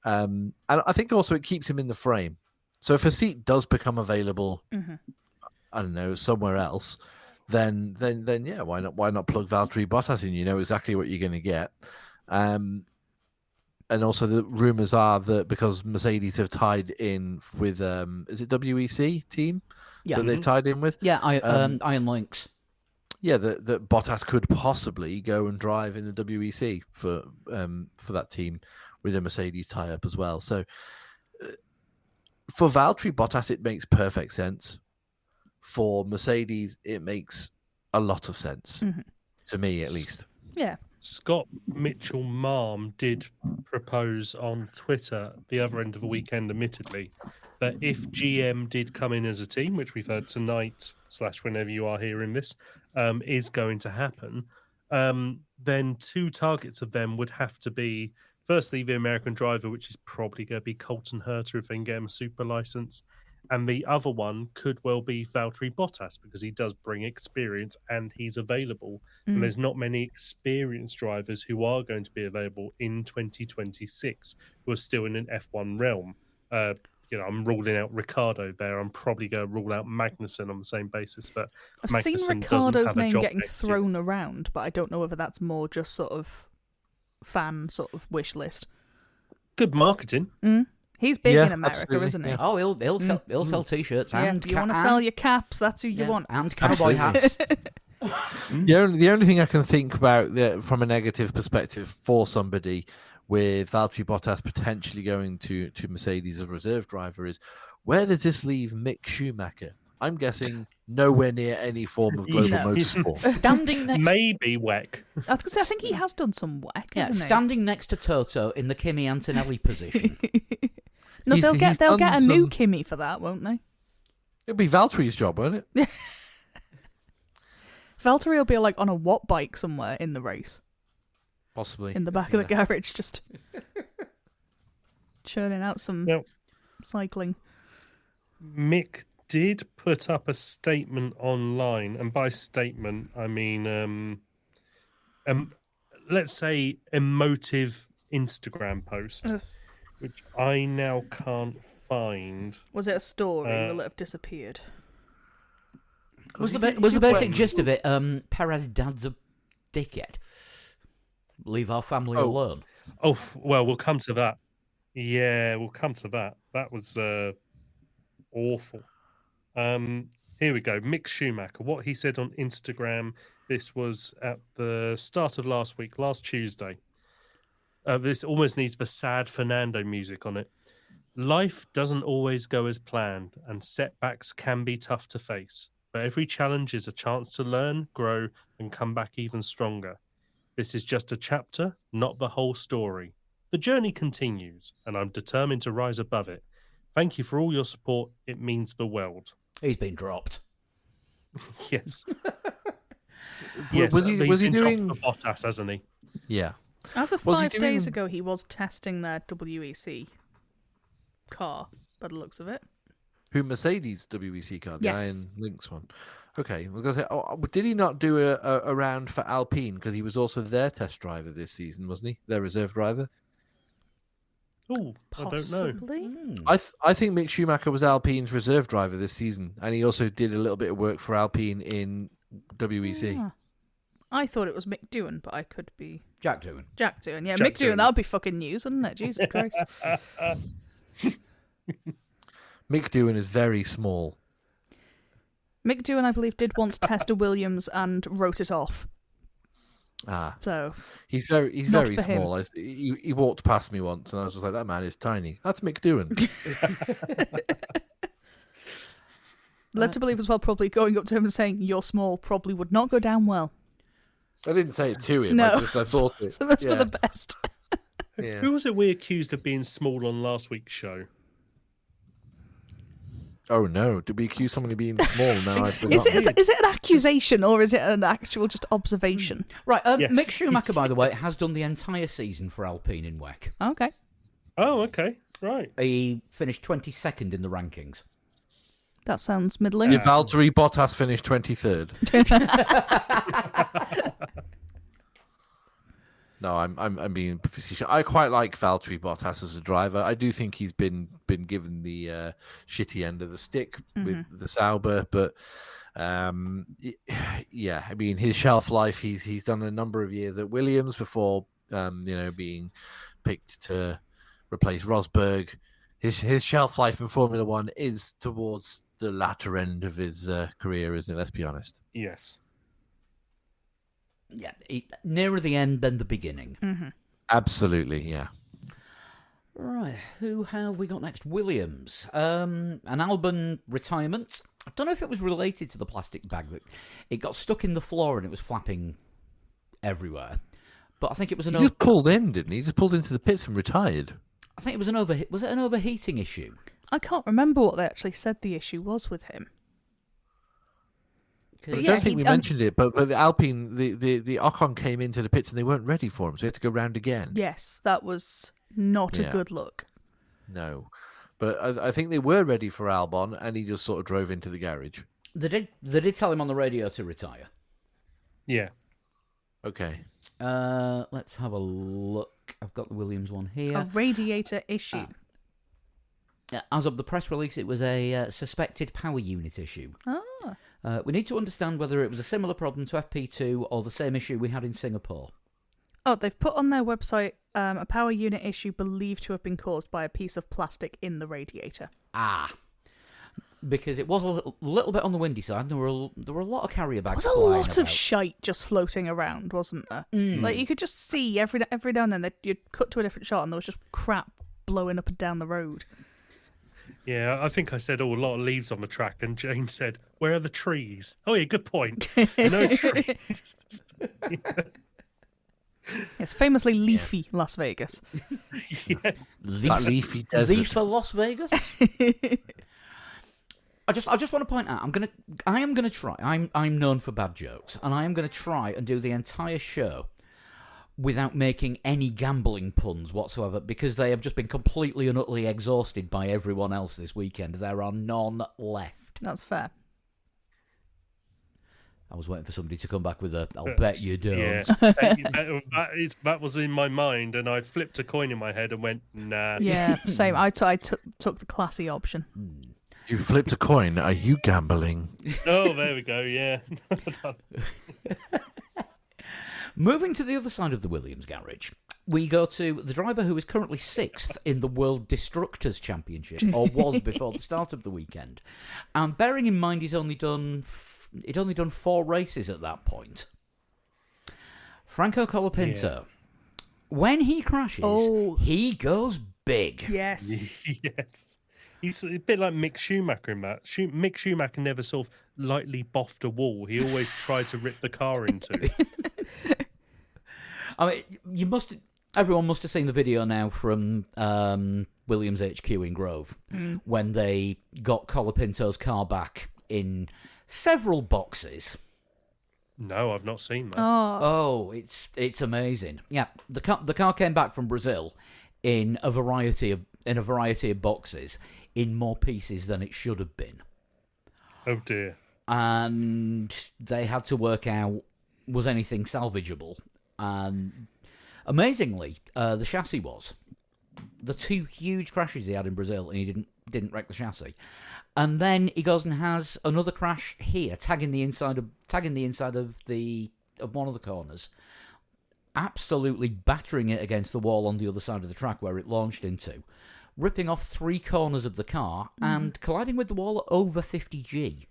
And I think also it keeps him in the frame. So if a seat does become available, I don't know, somewhere else, then yeah, why not plug Valtteri Bottas in? You know exactly what you're going to get. And also the rumors are that because Mercedes have tied in with is it WEC team that they've tied in with? Yeah, Iron Lynx. Yeah, that Bottas could possibly go and drive in the WEC for that team with a Mercedes tie-up as well. So for Valtteri Bottas, it makes perfect sense. For Mercedes, it makes a lot of sense. To me, at least. Yeah. Scott Mitchell Marm did propose on Twitter the other end of the weekend, admittedly, that if GM did come in as a team, which we've heard tonight / whenever you are hearing this, is going to happen, then 2 targets of them would have to be, firstly, the American driver, which is probably going to be Colton Herta if they can get him a super license, And the other one could well be Valtteri Bottas because he does bring experience and he's available. And there's not many experienced drivers who are going to be available in 2026 who are still in an F1 realm. I'm ruling out Ricardo there. I'm probably going to rule out Magnussen on the same basis. But I've seen Magnussen doesn't Ricardo's have a name job getting next year. thrown around, but I don't know whether that's more just sort of fan sort of wish list. Good marketing. He's big Yeah, in America, absolutely, isn't he? yeah. Oh, he'll sell T-shirts Yeah, and you want to sell your caps? That's who you want. and cowboy hats. The only thing I can think about from a negative perspective for somebody with Valtteri Bottas potentially going to Mercedes as reserve driver is, where does this leave Mick Schumacher? I'm guessing nowhere near any form of global No. motorsport. Standing next, Maybe WEC. I think he has done some whack, yeah, hasn't he? standing next to Toto in the Kimi Antonelli position. No, He's- they'll he's get done a new some- Kimi for that, won't they? It'll be Valtteri's job, won't it? Valtteri will be like on a Watt bike somewhere in the race, Possibly. in the back of the garage, just churning out some Now, cycling. Mick did put up a statement online, and by statement I mean let's say emotive Instagram post, which I now can't find. Was it a story? Uh, Will it have disappeared? Was the basic gist of it? Perez dad's a dickhead. Leave our family alone. Oh well, we'll come to that. Yeah, we'll come to that. That was awful. Here we go. Mick Schumacher. What he said on Instagram. This was at the start of last Tuesday. This almost needs the sad Fernando music on it. Life doesn't always go as planned, and setbacks can be tough to face. But every challenge is a chance to learn, grow, and come back even stronger. This is just a chapter, not the whole story. The journey continues, and I'm determined to rise above it. Thank you for all your support. It means the world. He's been dropped. Yes. Yes. Was he he's been doing- dropped for Bottas, hasn't he? Yeah. As of Was he 5 days doing- ago, he was testing their WEC car, by the looks of it. Who Mercedes WEC car? The Yes. Iron Lynx one. Okay. I was gonna say, did he not do a round for Alpine? Because he was also their test driver this season, wasn't he? Their reserve driver. Oh, I don't know. Possibly. I think Mick Schumacher was Alpine's reserve driver this season, and he also did a little bit of work for Alpine in WEC. Ah. I thought it was Mick Doohan, but I could be Jack Doohan. Jack Doohan. Yeah, Jack Mick Doohan. Doohan. That would be fucking news, wouldn't it? Jesus Christ. Mick Doohan is very small. Mick Doohan, I believe, did once test a Williams and wrote it off. Ah, So he's very Not very for him. small. He walked past me once, and I was just like, that man is tiny. That's Mick Doohan. led to believe as well, probably going up to him and saying, "You're small," probably would not go down well. I didn't say it to him. No. I thought it. So that's yeah. for the best. Yeah. Who was it we accused of being small on last week's show? Oh no! Did we accuse someone of being small? No, I forgot. Is it an accusation or is it an actual just observation? Right, Yes. Mick Schumacher, by the way, has done the entire season for Alpine in WEC. Okay. Oh, okay. Right. He finished 22nd in the rankings. That sounds middling. Did Valtteri Bottas finish 23rd? No, I'm being facetious. I quite like Valtteri Bottas as a driver. I do think he's been given the shitty end of the stick with the Sauber, but yeah, I mean his shelf life. He's done a number of years at Williams before being picked to replace Rosberg. His shelf life in Formula One is towards the latter end of his career, isn't it? Let's be honest. Yes. Yeah, nearer the end than the beginning. Absolutely, yeah. Right, who have we got next? Williams. An Albon retirement. I don't know if it was related to the plastic bag. It got stuck in the floor and it was flapping everywhere. But I think it was He just pulled in, didn't he? He just pulled into the pits and retired. I think it was was it an overheating issue? I can't remember what they actually said the issue was with him. I don't think we mentioned it, but the Alpine, the Ocon came into the pits and they weren't ready for him, so he had to go round again. Yes, that was not a Yeah. good look. No. But I think they were ready for Albon, and he just sort of drove into the garage. They did tell him on the radio to retire. Yeah. Okay. Let's have a look. I've got the Williams one here. A radiator issue. As of the press release, it was a suspected power unit issue. We need to understand whether it was a similar problem to FP2 or the same issue we had in Singapore. Oh, they've put on their website a power unit issue believed to have been caused by a piece of plastic in the radiator. Because it was a little bit on the windy side. There were a lot of carrier bags. There was a flying lot about. of shite just floating around, wasn't there? Like you could just see every now and then that you'd cut to a different shot and there was just crap blowing up and down the road. Yeah, I think I said, a lot of leaves on the track, and Jane said, where are the trees? Oh, yeah, good point. No trees. It's famously leafy Las Vegas. Yeah. Leafy desert. Viva Las Vegas? I just want to point out, I am gonna try. I'm known for bad jokes, and I am gonna try and do the entire show without making any gambling puns whatsoever, because they have just been completely and utterly exhausted by everyone else this weekend. There are none left. That's fair. I was waiting for somebody to come back with a, I'll bet you don't. Yeah, that was in my mind, and I flipped a coin in my head and went, nah. Yeah, same. I took the classy option. You flipped a coin. Are you gambling? Oh, there we go, yeah. Moving to the other side of the Williams garage, we go to the driver who is currently 6th in the World Destructors Championship, or was before the start of the weekend. And bearing in mind he'd only done 4 races at that point. Franco Colapinto. Yeah. When he crashes, he goes big. Yes. Yes. He's a bit like Mick Schumacher in that. Mick Schumacher never sort of lightly boffed a wall. He always tried to rip the car into. I mean, everyone must have seen the video now from Williams HQ in Grove when they got Colapinto's car back in several boxes. No, I've not seen that. Oh, it's amazing. Yeah, the car came back from Brazil in a variety of boxes, in more pieces than it should have been. Oh dear. And they had to work out, was anything salvageable? And amazingly, the chassis was. The 2 huge crashes he had in Brazil, and he didn't wreck the chassis. And then he goes and has another crash here, tagging the inside of one of the corners, absolutely battering it against the wall on the other side of the track where it launched into, ripping off 3 corners of the car and colliding with the wall at over 50G.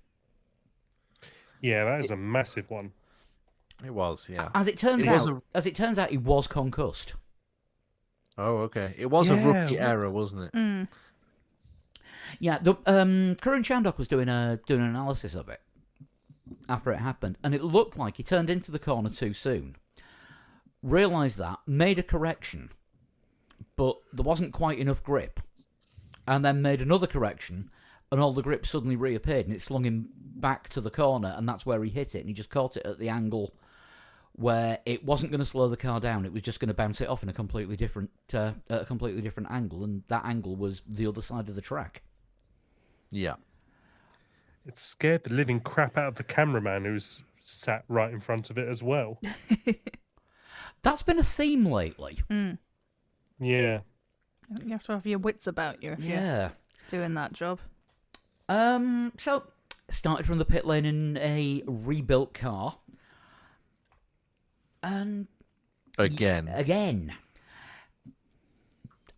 Yeah, that is a massive one. It was, yeah. As it turns out, he was concussed. Oh, okay. It was a rookie error, wasn't it? Yeah, Karun Chandok was doing an analysis of it after it happened, and it looked like he turned into the corner too soon. Realised that, made a correction, but there wasn't quite enough grip, and then made another correction, and all the grip suddenly reappeared, and it slung him back to the corner, and that's where he hit it, and he just caught it at the angle where it wasn't going to slow the car down, it was just going to bounce it off in a completely different angle, and that angle was the other side of the track. Yeah. It scared the living crap out of the cameraman who's sat right in front of it as well. That's been a theme lately. Yeah. You have to have your wits about you if you're doing that job. So, started from the pit lane in a rebuilt car. And again,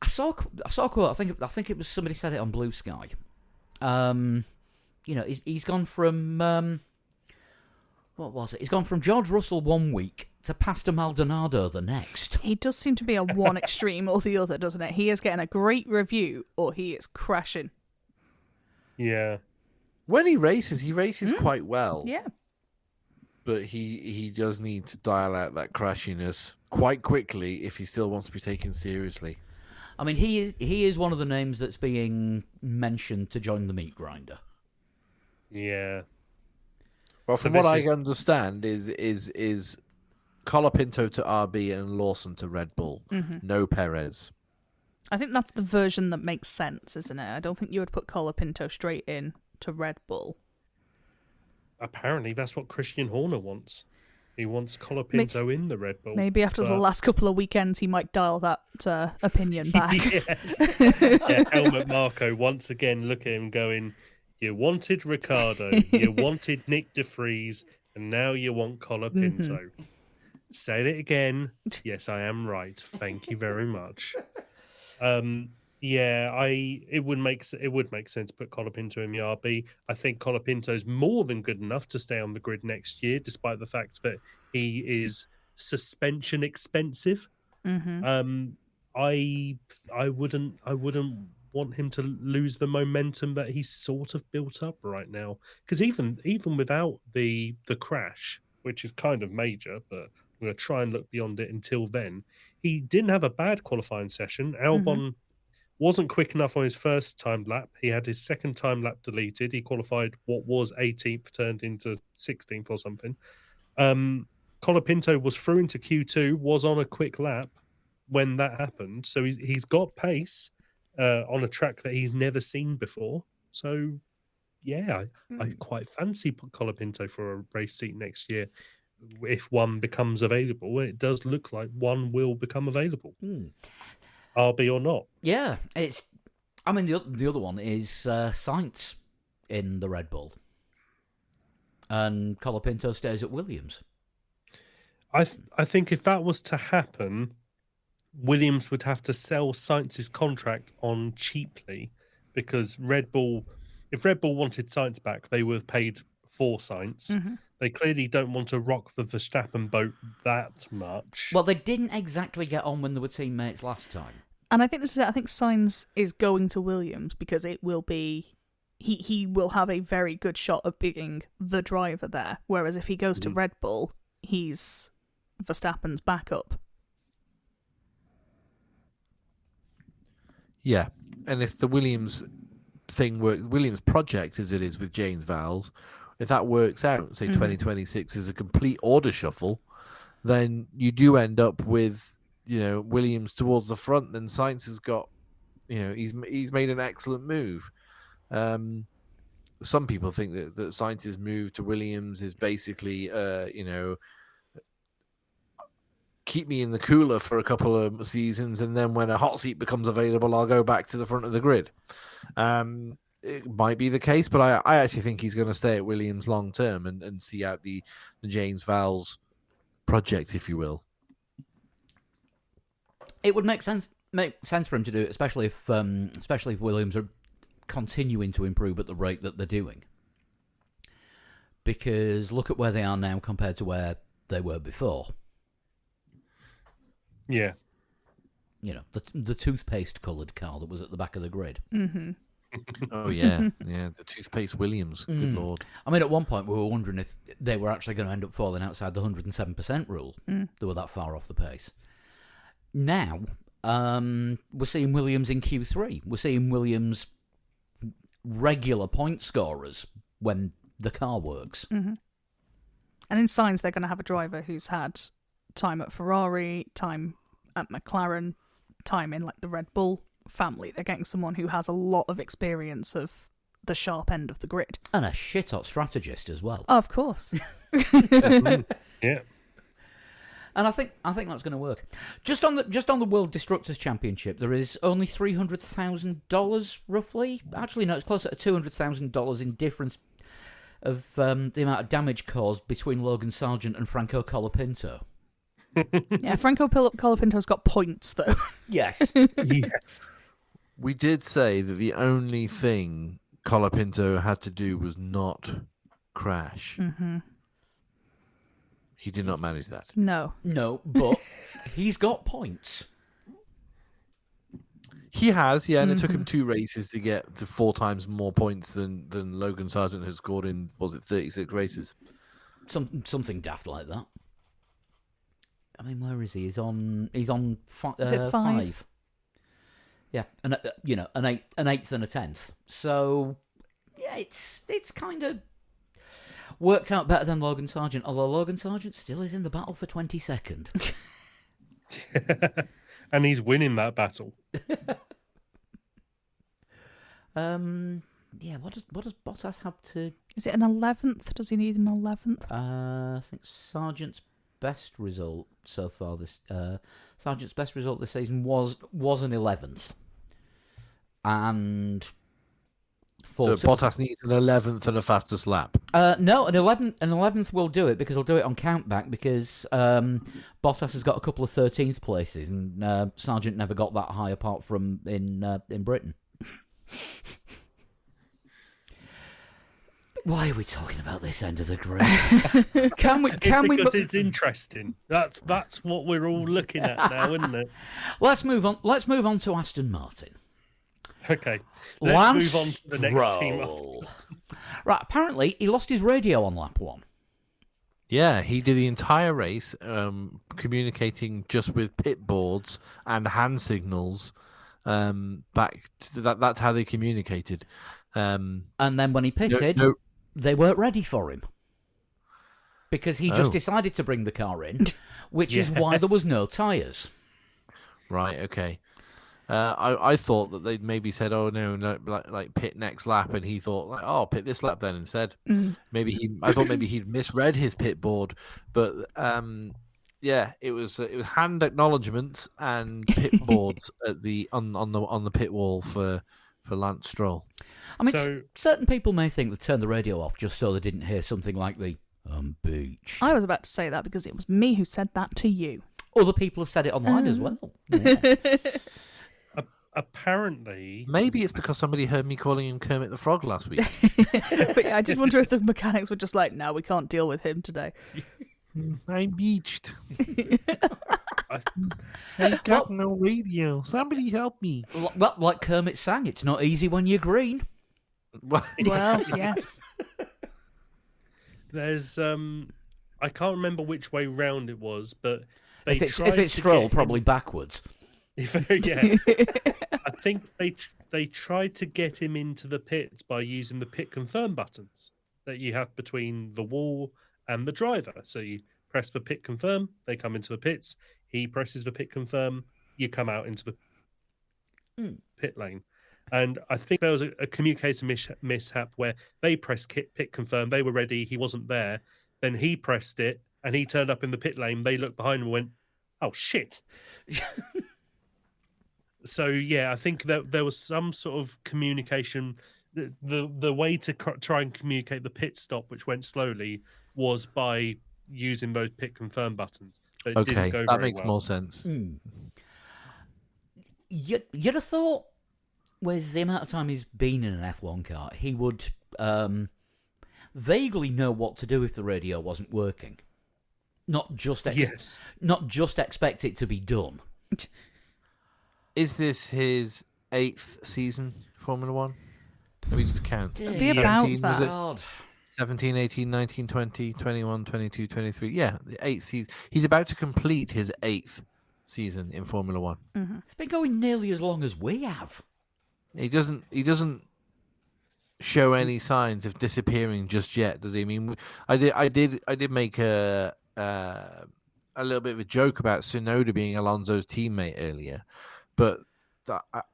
I saw a quote. I think it was somebody said it on Blue Sky. He's gone from what was it? He's gone from George Russell one week to Pastor Maldonado the next. He does seem to be a one extreme or the other, doesn't it? He is getting a great review, or he is crashing. Yeah. When he races quite well. Yeah. But he does need to dial out that crashiness quite quickly if he still wants to be taken seriously. I mean, he is one of the names that's being mentioned to join the meat grinder. Yeah. Well, from what I understand, is Colapinto to RB and Lawson to Red Bull. No Perez. I think that's the version that makes sense, isn't it? I don't think you would put Colapinto straight in to Red Bull. Apparently, that's what Christian Horner wants. He wants Colapinto in the Red Bull. Maybe after the last couple of weekends, he might dial that opinion back. Helmut Marko once again look at him going, you wanted Ricciardo, you wanted Nick de Vries, and now you want Colapinto. Mm-hmm. Say it again. Yes, I am right. Thank you very much. It would make sense to put Colapinto in the RB. I think Colapinto's more than good enough to stay on the grid next year, despite the fact that he is suspension expensive. Mm-hmm. I wouldn't want him to lose the momentum that he's sort of built up right now. Because even without the crash, which is kind of major, but I'm going to try and look beyond it until then, he didn't have a bad qualifying session. Albon wasn't quick enough on his first time lap. He had his second time lap deleted. He qualified what was 18th, turned into 16th or something. Colapinto was through into Q2, was on a quick lap when that happened. So he's got pace on a track that he's never seen before. So, yeah, I quite fancy Colapinto for a race seat next year. If one becomes available, it does look like one will become available. RB or not. Yeah, the other one is Sainz in the Red Bull. And Colapinto stays at Williams. I think if that was to happen, Williams would have to sell Sainz's contract on cheaply, because if Red Bull wanted Sainz back, they would have paid for Sainz. Mm-hmm. They clearly don't want to rock the Verstappen boat that much. Well, they didn't exactly get on when they were teammates last time. And I think this is it. I think Sainz is going to Williams because it will be... He will have a very good shot of being the driver there. Whereas if he goes to Red Bull, he's Verstappen's backup. Yeah. And if the Williams thing works, Williams project as it is with James Vowles, if that works out, say 2026 is a complete order shuffle, then you do end up with, Williams towards the front. Then Sainz has got, he's made an excellent move. Some people think that Sainz's move to Williams is basically, keep me in the cooler for a couple of seasons, and then when a hot seat becomes available, I'll go back to the front of the grid. It might be the case, but I actually think he's going to stay at Williams long term and see out the James Vowles project, if you will. It would make sense for him to do it, especially if Williams are continuing to improve at the rate that they're doing. Because look at where they are now compared to where they were before. Yeah. The toothpaste coloured car that was at the back of the grid. Mm-hmm. Oh, yeah. Yeah, the toothpaste Williams. Good Lord. I mean, at one point we were wondering if they were actually going to end up falling outside the 107% rule. They were that far off the pace. Now, we're seeing Williams in Q3. We're seeing Williams regular point scorers when the car works. Mm-hmm. And in Sainz, they're going to have a driver who's had time at Ferrari, time at McLaren, time in the Red Bull family. They're getting someone who has a lot of experience of the sharp end of the grid. And a shit-hot strategist as well. Oh, of course. Yeah. And I think that's going to work. Just on the World Destructors Championship, there is only $300,000 roughly. Actually, no, it's closer to $200,000 in difference of the amount of damage caused between Logan Sargent and Franco Colapinto. Yeah, Franco Colapinto's got points though. Yes. Yes. We did say that the only thing Colapinto had to do was not crash. Mm-hmm. He did not manage that. No, but he's got points. He has, yeah, and it took him 2 races to get to 4 times more points than Logan Sargent has scored in, 36 races? Something daft like that. I mean, where is he? He's on 5. Yeah, and an eighth and a 10th. So yeah, it's kind of worked out better than Logan Sargent, although Logan Sargent still is in the battle for 22nd. And he's winning that battle. Yeah, what does Bottas have to... Is it an 11th? Does he need an 11th? I think Sargent's best result so far this season was an 11th. And so Bottas needs an 11th and a fastest lap. No, an 11th will do it because he'll do it on countback because Bottas has got a couple of 13th places and Sargent never got that high apart from in Britain. Why are we talking about this end of the grid? Because it's interesting. That's what we're all looking at now, isn't it? Let's move on. Let's move on to Aston Martin. Okay, let's move on to the next team. Right, apparently he lost his radio on lap 1. Yeah, he did the entire race communicating just with pit boards and hand signals. Back to that's how they communicated. And then when he pitted, they weren't ready for him because he just decided to bring the car in, which is why there was no tyres. Right. Okay. I thought that they'd maybe said, "Oh no, like pit next lap," and he thought, like, "Oh, pit this lap then instead." I thought maybe he'd misread his pit board, but yeah, it was hand acknowledgements and pit boards at the on the pit wall for Lance Stroll. I mean, certain people may think they turned the radio off just so they didn't hear something like the beached. I was about to say that because it was me who said that to you. Other people have said it online as well. Yeah. Apparently, maybe it's because somebody heard me calling him Kermit the Frog last week. But yeah, I did wonder if the mechanics were just like, "No, we can't deal with him today." I'm beached. I got no radio. Somebody help me. Well, like Kermit sang, it's not easy when you're green. Well, yes. There's I can't remember which way round it was, but if it's Stroll, probably backwards. Yeah, I think they tried to get him into the pits by using the pit confirm buttons that you have between the wall and the driver. So you press the pit confirm, they come into the pits. He presses the pit confirm, you come out into the pit lane. And I think there was a communication mishap where they pressed pit confirm, they were ready, he wasn't there. Then he pressed it, and he turned up in the pit lane. They looked behind him and went, "Oh shit!" So yeah, I think that there was some sort of communication. The way to try and communicate the pit stop, which went slowly, was by using those pit confirm buttons. But it didn't go that makes well. more sense. You'd have thought, with the amount of time he's been in an F1 car, he would vaguely know what to do if the radio wasn't working. Not just expect it to be done. Is this his 8th season Formula One? Let me just count. It'd be about that. God. 17, 18, 19, 20, 21, 22, 23. Yeah, the 8th season. He's about to complete his 8th season in Formula One. Mm-hmm. It's been going nearly as long as we have. He doesn't show any signs of disappearing just yet, does he? I mean, I did make a little bit of a joke about Tsunoda being Alonso's teammate earlier, but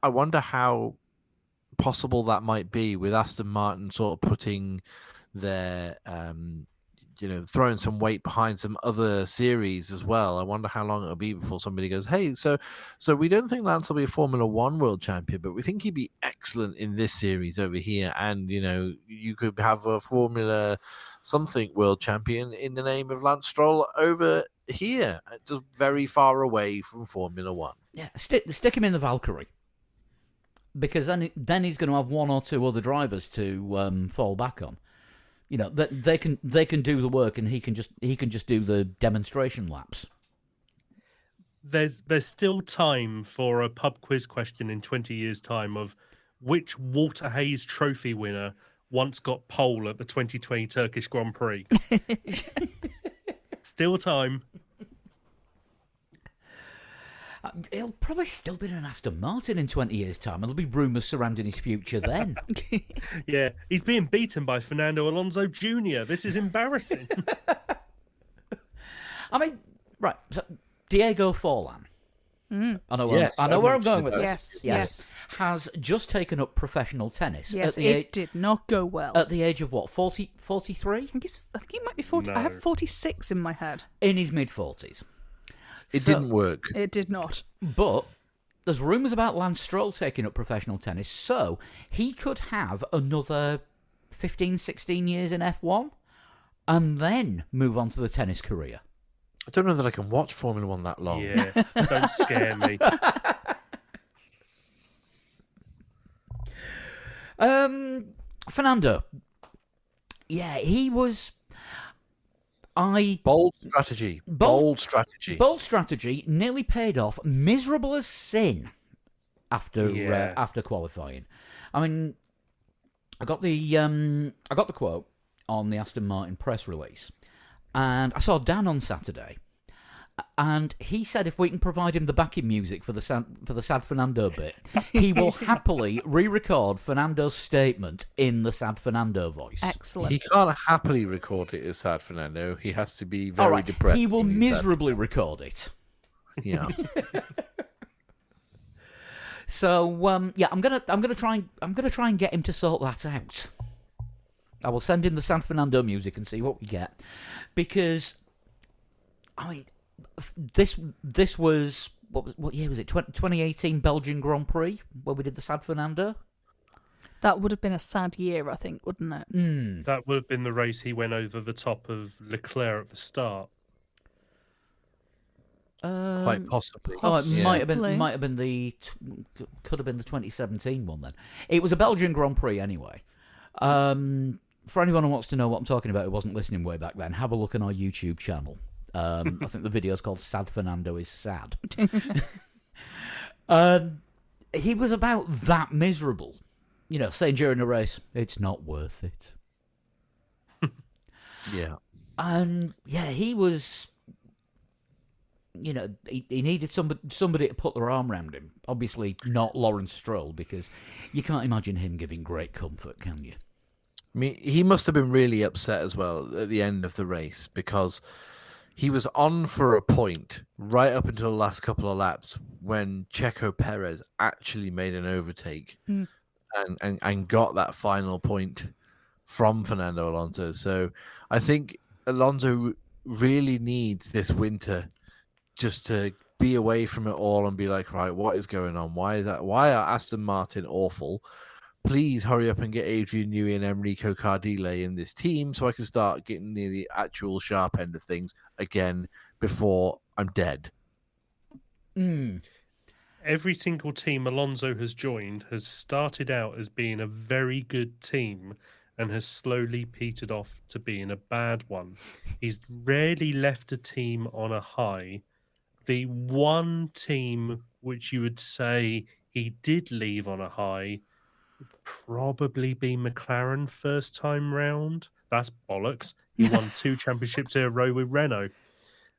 I wonder how possible that might be with Aston Martin sort of putting their throwing some weight behind some other series as well. I wonder how long it'll be before somebody goes, "Hey, so we don't think Lance will be a Formula One world champion, but we think he'd be excellent in this series over here, and you could have a Formula something world champion in the name of Lance Stroll over here, just very far away from Formula One." Yeah, stick him in the Valkyrie, because then he's going to have one or two other drivers to fall back on. That they can do the work, and he can just do the demonstration laps. There's still time for a pub quiz question in 20 years' time of which Walter Hayes Trophy winner once got pole at the 2020 Turkish Grand Prix. Still time. He'll probably still be an Aston Martin in 20 years' time, and there'll be rumours surrounding his future then. Yeah, he's being beaten by Fernando Alonso Jr. This is embarrassing. I mean, right, so Diego Forlan. I know Yes, I know where I'm mentioned going with that. this. Yes. has just taken up professional tennis. Yes, at the it did not go well. At the age of what, 40, 43? I think he might be 40. I No. have 46 in my head. In his mid-40s. It didn't work. It did not. But there's rumours about Lance Stroll taking up professional tennis, so he could have another 15, 16 years in F1 and then move on to the tennis career. I don't know that I can watch Formula One that long. Yeah, don't scare me. Fernando. Yeah, he was... Bold strategy. Bold strategy. Bold strategy nearly paid off. Miserable as sin after qualifying. I mean, I got the quote on the Aston Martin press release, and I saw Dan on Saturday, and he said if we can provide him the backing music for the Sad Fernando bit, he will happily re-record Fernando's statement in the Sad Fernando voice. Excellent. He can't happily record it as Sad Fernando. He has to be All very right, depressed. he will when he's sad. miserably record it. Yeah. So yeah, I'm gonna try and get him to sort that out. I will send him the San Fernando music and see what we get, because I mean, this was what year was it? 2018 Belgian Grand Prix where we did the San Fernando. That would have been a sad year, I think, wouldn't it? That would have been the race he went over the top of Leclerc at the start. Quite possibly. Oh, it Yeah. might have Possibly. been could have been the 2017 one then. It was a Belgian Grand Prix anyway. For anyone who wants to know what I'm talking about who wasn't listening way back then, have a look on our YouTube channel. I think the video's called Sad Fernando is Sad. He was about that miserable. You know, saying during a race, it's not worth it. Yeah. And yeah, he was... You know, he needed somebody to put their arm around him. Obviously not Lawrence Stroll, because you can't imagine him giving great comfort, can you? I mean, he must have been really upset as well at the end of the race, because he was on for a point right up until the last couple of laps when Checo Perez actually made an overtake and got that final point from Fernando Alonso. So I think Alonso really needs this winter just to be away from it all and be like, right, what is going on? Why are Aston Martin awful? Please hurry up and get Adrian Newey and Enrico Cardile in this team so I can start getting near the actual sharp end of things again before I'm dead. Every single team Alonso has joined has started out as being a very good team and has slowly petered off to being a bad one. He's rarely left a team on a high. The one team which you would say he did leave on a high would probably be McLaren first time round. That's bollocks. He won 2 championships in a row with Renault.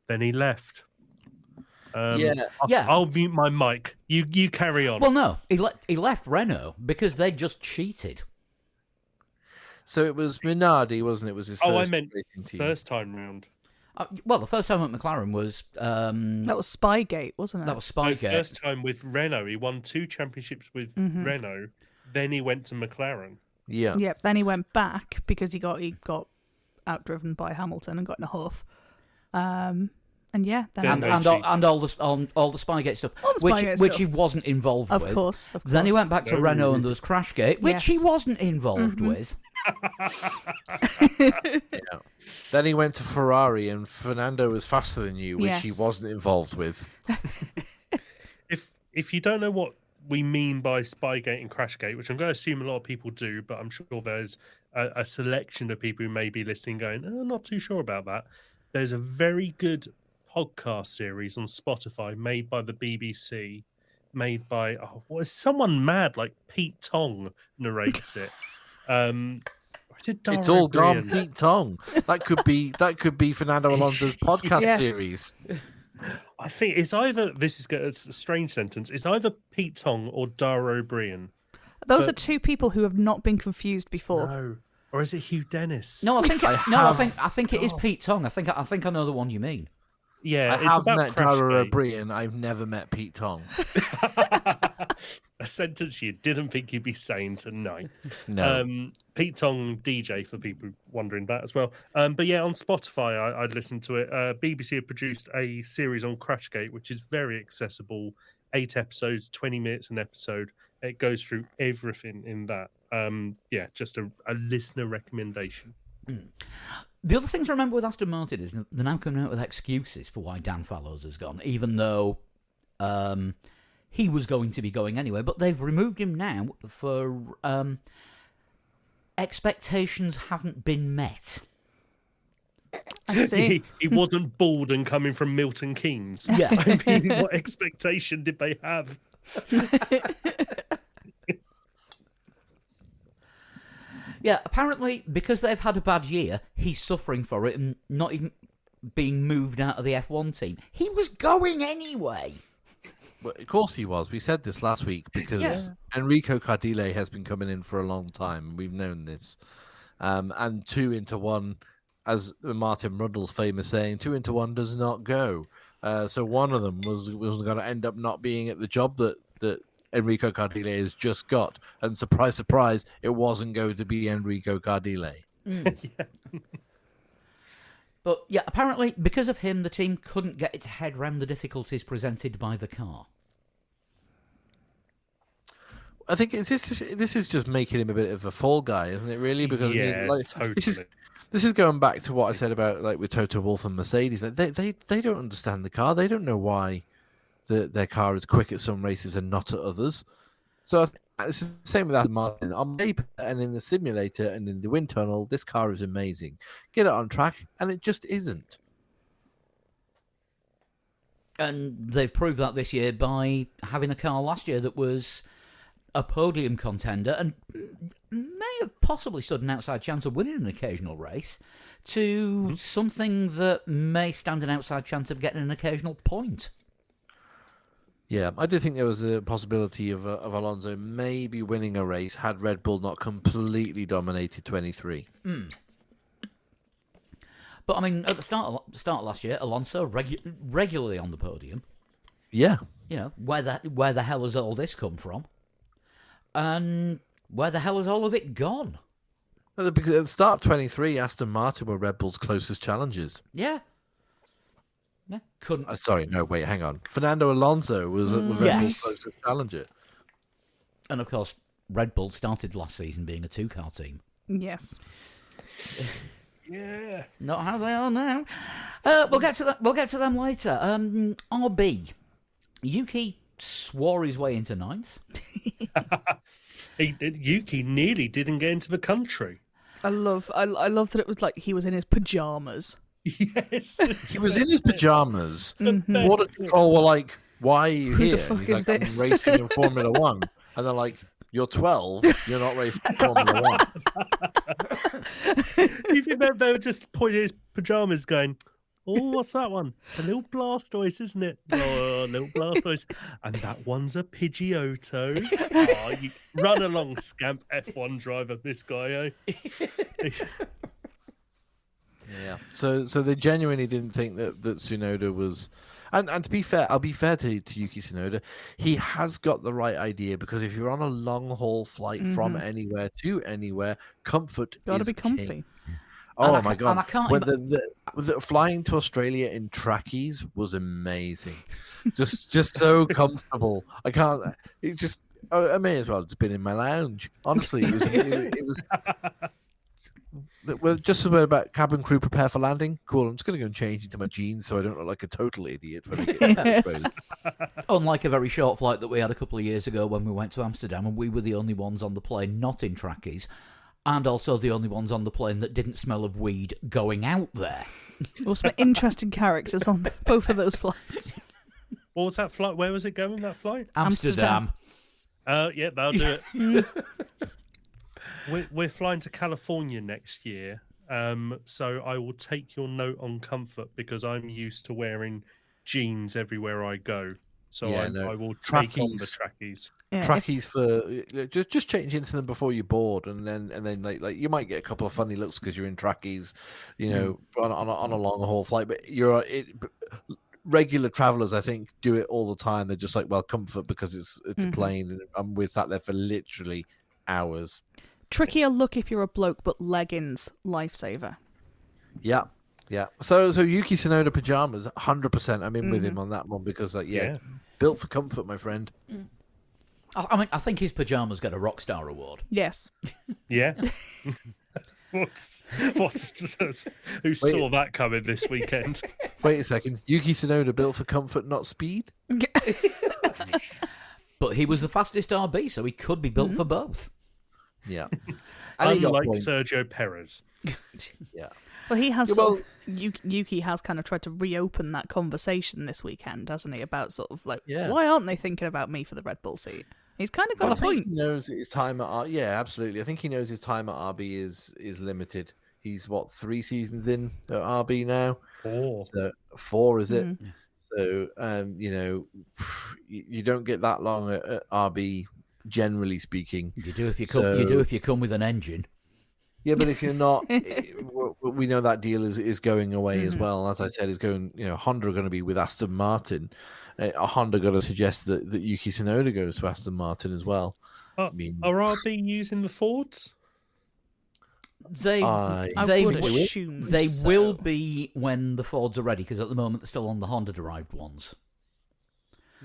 Then he left. I'll mute my mic. You carry on. Well, no, he left Renault because they just cheated. So it was Minardi, wasn't it? Was his first I meant racing team. first time round. Well, the first time at McLaren was... That was Spygate, wasn't it? That was No, Spygate. first time with Renault. He won 2 championships with Renault. Then he went to McLaren. Yeah. Yep. Then he went back because he got outdriven by Hamilton and got in a huff. And yeah, then And all the Spygate stuff, All the which Spygate which stuff. he wasn't involved Of with. course. Then he went back to No. Renault and there was Crashgate, which he Yes. wasn't involved with. Yeah. Then he went to Ferrari and Fernando was faster than you, which he Yes. wasn't involved with. If you don't know what we mean by Spygate and Crashgate, which I'm going to assume a lot of people do, but I'm sure there's a selection of people who may be listening going, I'm not too sure about that. There's a very good podcast series on Spotify made by the BBC, made by someone mad like Pete Tong narrates it. It's all gone Brian. Pete Tong. That could be Fernando Alonso's podcast Yes. series. I think it's either it's a strange sentence. It's either Pete Tong or Dara O'Brien. Those are 2 people who have not been confused before. No, or is it Hugh Dennis? No, I think it is Pete Tong. I think I know the one you mean. Yeah, I it's have about met Crash Dara Gate. O'Brien. I've never met Pete Tong. A sentence you didn't think you'd be saying tonight. No. Pete Tong DJ for people wondering that as well. But yeah, on Spotify, I'd listened to it. BBC have produced a series on Crashgate, which is very accessible. 8 episodes, 20 minutes an episode. It goes through everything in that. Yeah, just a listener recommendation. The other thing to remember with Aston Martin is they're now coming out with excuses for why Dan Fallows has gone, even though he was going to be going anyway. But they've removed him now for expectations haven't been met. I see. He wasn't bald and coming from Milton Keynes. Yeah. I mean, what expectation did they have? Yeah, apparently, because they've had a bad year, he's suffering for it and not even being moved out of the F1 team. He was going anyway. Well, of course he was. We said this last week because Enrico Cardile has been coming in for a long time. We've known this. And 2 into 1, as Martin Ruddle's famous saying, 2 into 1 does not go. So one of them was going to end up not being at the job that Enrico Cardile has just got. And surprise, surprise, it wasn't going to be Enrico Cardile. But yeah, apparently, because of him, the team couldn't get its head around the difficulties presented by the car. I think this is just making him a bit of a fall guy, isn't it? Really, because Yeah, totally. This is going back to what I said about like with Toto Wolff and Mercedes. Like, they don't understand the car. They don't know why their car is quick at some races and not at others. So I think it's the same with Aston Martin. On paper and in the simulator and in the wind tunnel, this car is amazing. Get it on track, and it just isn't. And they've proved that this year by having a car last year that was a podium contender and may have possibly stood an outside chance of winning an occasional race to something that may stand an outside chance of getting an occasional point. Yeah, I do think there was a possibility of Alonso maybe winning a race had Red Bull not completely dominated 23. But I mean, at the start of last year, Alonso regularly on the podium. Yeah. You know, where the hell has all this come from? And where the hell has all of it gone? Because at the start of 23, Aston Martin were Red Bull's closest challengers. Yeah. Yeah. Couldn't. Sorry, no, wait, hang on. Fernando Alonso was Red Bull's closest challenger. And of course, Red Bull started last season being a 2-car team. Yes. Yeah. Not how they are now. We'll get to that. We'll get to them later. RB. Yuki swore his way into 9th. Yuki nearly didn't get into the country. I love that it was like he was in his pajamas. Yes. He was in his pajamas. Water control were like, why are you Who here? the fuck He's is like, this? I'm racing in Formula 1. And they're like, you're 12, you're not racing in Formula 1. You think that they were just pointing at his pajamas going, oh, what's that one? It's a little Blastoise, isn't it? Oh, a little Blastoise. And that one's a Pidgeotto. Oh, you run along, scamp F1 driver, this guy, eh? Yeah. So they genuinely didn't think that Tsunoda was... And to be fair, I'll be fair to Yuki Tsunoda. He has got the right idea, because if you're on a long-haul flight from anywhere to anywhere, comfort Gotta is be comfy. king. Oh, And my God. And I can't When the flying to Australia in trackies was amazing. just so comfortable. I can't... It's just... I may as well have just been in my lounge. Honestly, it was well, just about cabin crew prepare for landing. Cool. I'm just going to go and change into my jeans so I don't look like a total idiot when I get to Unlike a very short flight that we had a couple of years ago when we went to Amsterdam, and we were the only ones on the plane not in trackies, and also the only ones on the plane that didn't smell of weed going out there. There were some interesting characters on both of those flights. What was that flight? Where was it going, that flight? Amsterdam. Yeah, that'll do it. We're flying to California next year, so I will take your note on comfort, because I'm used to wearing jeans everywhere I go. So I will take on the trackies. Yeah, trackies for just change into them before you board, and then like you might get a couple of funny looks because you're in trackies, you know, on a long haul flight. But regular travelers, I think, do it all the time. They're just like, well, comfort because it's a plane, and we're sat there for literally hours. Trickier look if you're a bloke, but leggings, lifesaver. Yeah. So Yuki Tsunoda pajamas, 100%. I'm in with him on that one because, built for comfort, my friend. I mean, I think his pajamas get a Rockstar award. Yes. Yeah. Who saw that coming this weekend? Wait a second. Yuki Tsunoda built for comfort, not speed? But he was the fastest RB, so he could be built for both. Yeah. And he got Unlike points. Sergio Perez. Yeah. Well, he has Yuki has kind of tried to reopen that conversation this weekend, hasn't he? About sort of like, why aren't they thinking about me for the Red Bull seat? He's kind of got a I think point. he knows his time at absolutely. I think he knows his time at RB is limited. He's 3 seasons in at RB now? 4. So 4 is it? So you don't get that long at RB, generally speaking. You do if you come with an engine. Yeah, but if you're not, we know that deal is going away as well. As I said, is going. Honda are going to be with Aston Martin. Honda got to suggest that Yuki Tsunoda goes to Aston Martin as well. Are RB using the Fords? They would assume they so. will be when the Fords are ready, because at the moment they're still on the Honda-derived ones.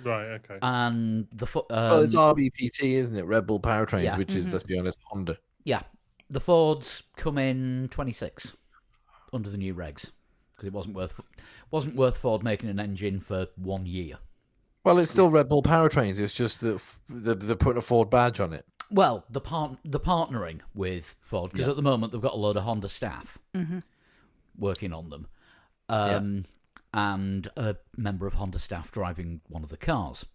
Right. Okay. And it's RBPT, isn't it? Red Bull powertrains, which is, let's be honest, Honda. Yeah, the Fords come in 26 under the new regs because it wasn't worth Ford making an engine for 1 year. Well, it's still Red Bull powertrains. It's just that they're putting a Ford badge on it. Well, the partnering with Ford, because at the moment they've got a load of Honda staff working on them, and a member of Honda staff driving one of the cars.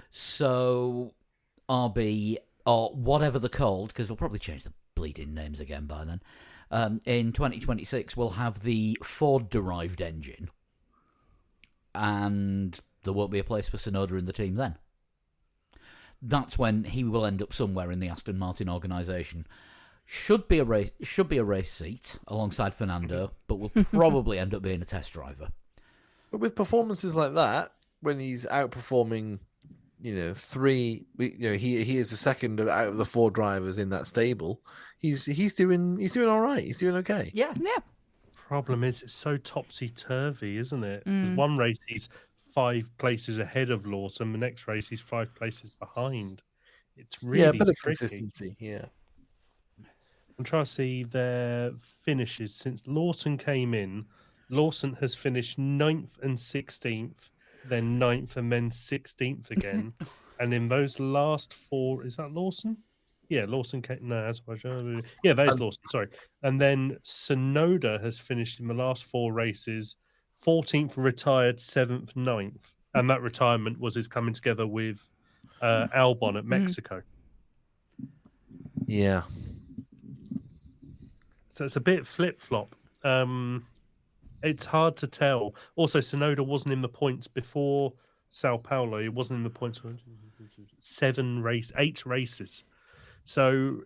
So RB, or whatever they're called, because they'll probably change the bleeding names again by then, in 2026 we'll have the Ford-derived engine, and there won't be a place for Tsunoda in the team then. That's when he will end up somewhere in the Aston Martin organisation. Should be a race seat alongside Fernando, but will probably end up being a test driver. But with performances like that, when he's outperforming, he is the second out of the 4 drivers in that stable. He's doing all right. He's doing okay. Yeah. Problem is, it's so topsy turvy, isn't it? Because one race he's 5 places ahead of Lawson, the next race he's 5 places behind. It's really a bit of tricky. consistency. Yeah. I'm trying to see their finishes since Lawson came in. Lawson has finished 9th and 16th, then 9th and then 16th again. And in those last 4, is that Lawson? Yeah, Lawson came. No, that's yeah, that is Lawson. Sorry. And then Tsunoda has finished in the last 4 races 14th, retired 7th, 9th. And that retirement was his coming together with Albon at Mexico. Yeah. So it's a bit flip-flop. It's hard to tell. Also, Tsunoda wasn't in the points before Sao Paulo. He wasn't in the points for 8 races. So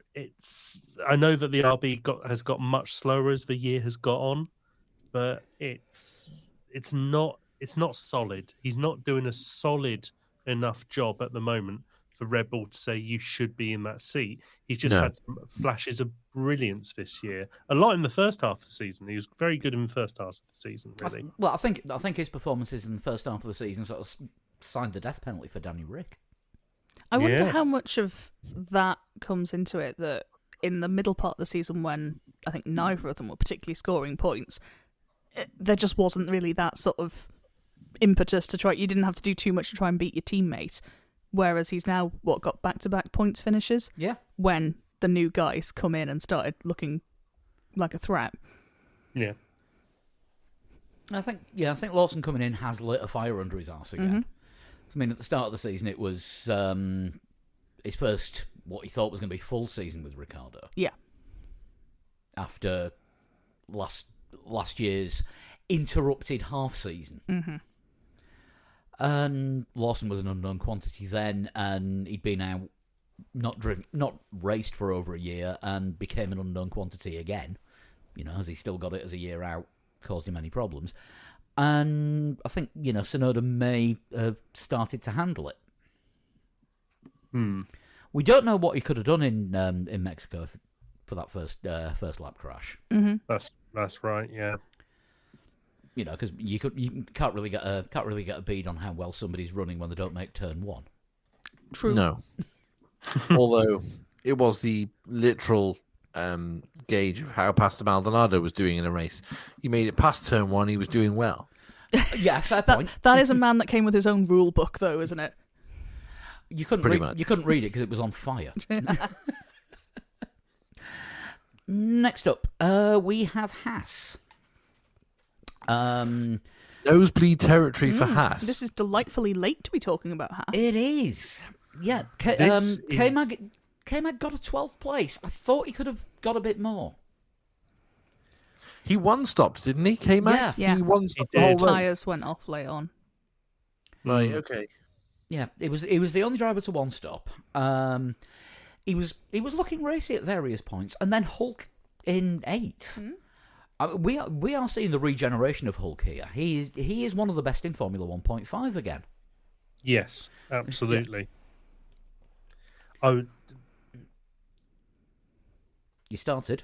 I know that the RB has got much slower as the year has got on, but it's not solid. He's not doing a solid enough job at the moment for Red Bull to say you should be in that seat. He's just had some flashes of brilliance this year. A lot in the first half of the season. He was very good in the first half of the season, really. I think his performances in the first half of the season sort of signed the death penalty for Danny Rick. I wonder how much of that comes into it, that in the middle part of the season when I think neither of them were particularly scoring points, there just wasn't really that sort of impetus to try. You didn't have to do too much to try and beat your teammate. Whereas he's now, got back-to-back points finishes? Yeah. When the new guys come in and started looking like a threat. Yeah. I think Lawson coming in has lit a fire under his arse again. I mean, at the start of the season, it was his first, what he thought was going to be full season with Ricciardo. Yeah. After last year's interrupted half season. Mm-hmm. And Lawson was an unknown quantity then, and he'd been out, not raced for over a year, and became an unknown quantity again. As he still got it as a year out, caused him any problems. And I think, Tsunoda may have started to handle it. We don't know what he could have done in Mexico for that first lap crash. Mm-hmm. That's right. Yeah. Because you can't really get a bead on how well somebody's running when they don't make turn one. True. No. Although it was the literal gauge of how Pastor Maldonado was doing in a race. He made it past turn one. He was doing well. Yeah, fair point. That is a man that came with his own rule book, though, isn't it? You couldn't read it because it was on fire. Next up, we have Haas. Nosebleed territory for Haas. This is delightfully late to be talking about Haas. It is. Yeah. K-Mag got a 12th place. I thought he could have got a bit more. He one-stopped, didn't he, K-Mag? Yeah. He one-stopped the His whole race. tyres went off late on. Right, okay. Yeah, it was the only driver to one stop. He was looking racy at various points, and then Hulk in 8th. We are seeing the regeneration of Hulk here. He is one of the best in Formula 1.5 again. Yes, absolutely. Yeah. You started.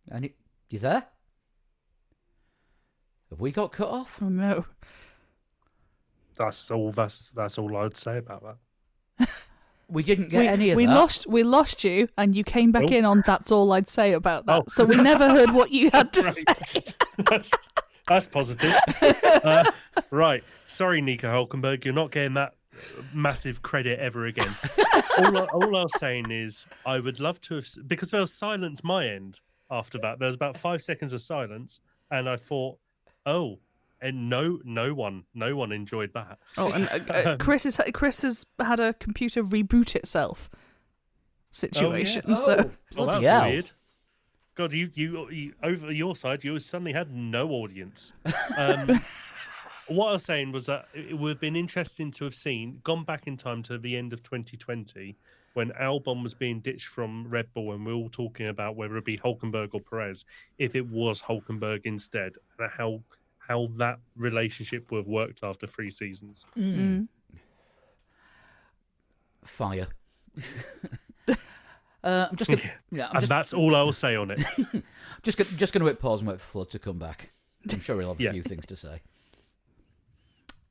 And you there? Have we got cut off? Oh no. That's all I'd say about that. We didn't get any of we that. We lost you, and you came back Oh. in on that's all I'd say about that. Oh. So we never heard what you had to say. That's positive. Right. Sorry, Nico Hulkenberg. You're not getting that massive credit ever again. all I was saying is I would love to have... Because there was silence my end after that. There was about 5 seconds of silence, and I thought, oh... And no one enjoyed that. Oh, and Chris has had a computer reboot itself situation. Oh, yeah. So Oh, Bloody that's hell. weird. God, you over your side, you suddenly had no audience. What I was saying was that it would have been interesting to have gone back in time to the end of 2020 when Albon was being ditched from Red Bull, and we were all talking about whether it be Hulkenberg or Perez, if it was Hulkenberg instead, and how that relationship would have worked after 3 seasons. Fire. I'm just gonna, That's all I'll say on it. just going to hit pause and wait for Flood to come back. I'm sure he'll have a few things to say.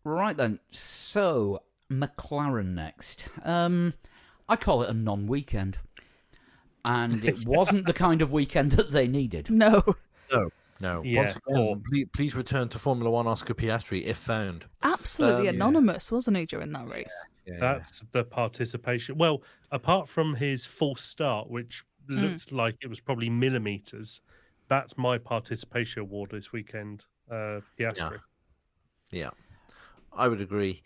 Right then, so McLaren next. I call it a non-weekend, and it wasn't the kind of weekend that they needed. no. No. Yeah, Once again, please return to Formula One Oscar Piastri if found. Absolutely anonymous, wasn't he, during that race? Yeah. That's the participation. Well, apart from his false start, which looks like it was probably millimeters, that's my participation award this weekend, Piastri. Yeah, I would agree.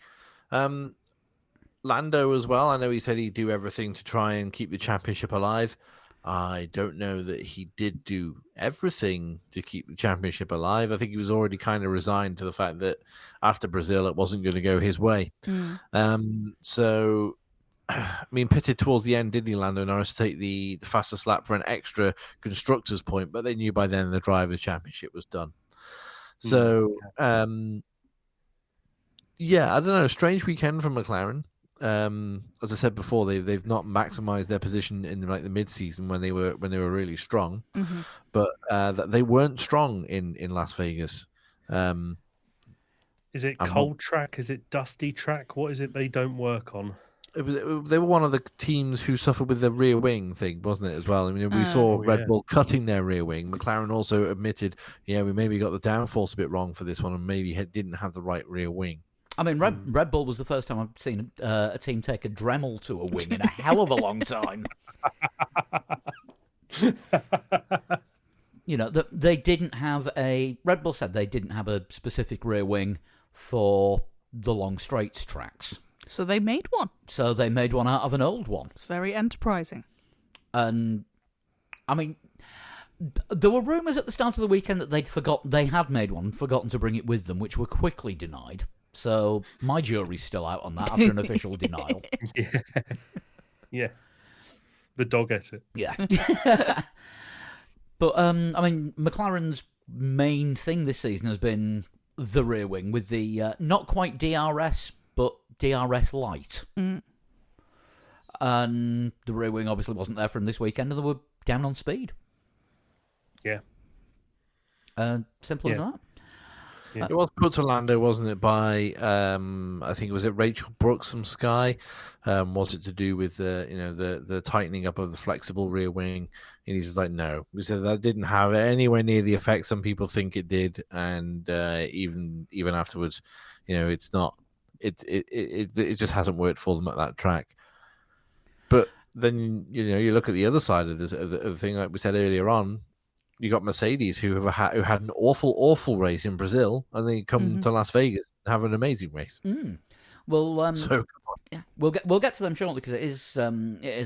Lando as well. I know he said he'd do everything to try and keep the championship alive. I don't know that he did do everything to keep the championship alive. I think he was already kind of resigned to the fact that after Brazil, it wasn't going to go his way. So, I mean, pitted towards the end, didn't he, Lando Norris, to take the fastest lap for an extra constructors point, but they knew by then the Drivers' Championship was done. So, I don't know. Strange weekend from McLaren. As I said before, they've not maximized their position in like the mid-season when they were really strong, but they weren't strong in Las Vegas. Is it cold track? Is it dusty track? What is it they don't work on? They were one of the teams who suffered with the rear wing thing, wasn't it, as well? I mean, we saw Red Bull cutting their rear wing. McLaren also admitted, we maybe got the downforce a bit wrong for this one and maybe didn't have the right rear wing. I mean, Red Bull was the first time I've seen a team take a Dremel to a wing in a hell of a long time. They didn't have Red Bull said they didn't have a specific rear wing for the long straights tracks. So they made one. So they made one out of an old one. It's very enterprising. And, I mean, there were rumours at the start of the weekend that they had made one, forgotten to bring it with them, which were quickly denied. So my jury's still out on that after an official denial. Yeah. The dog ate it. Yeah. But, I mean, McLaren's main thing this season has been the rear wing with the not quite DRS, but DRS light. And the rear wing obviously wasn't there from this weekend, and they were down on speed. Yeah. Simple as that. Yeah. It was put to Lando, wasn't it, by I think was it Rachel Brooks from Sky? Was it to do with the tightening up of the flexible rear wing? And he's just like, no. He said that didn't have anywhere near the effect some people think it did, and even afterwards, it's not. It just hasn't worked for them at that track. But then you look at the other side of this of the thing, like we said earlier on. You got Mercedes who had an awful race in Brazil, and then you come to Las Vegas and have an amazing race. Well, So yeah, we'll get to them shortly because it is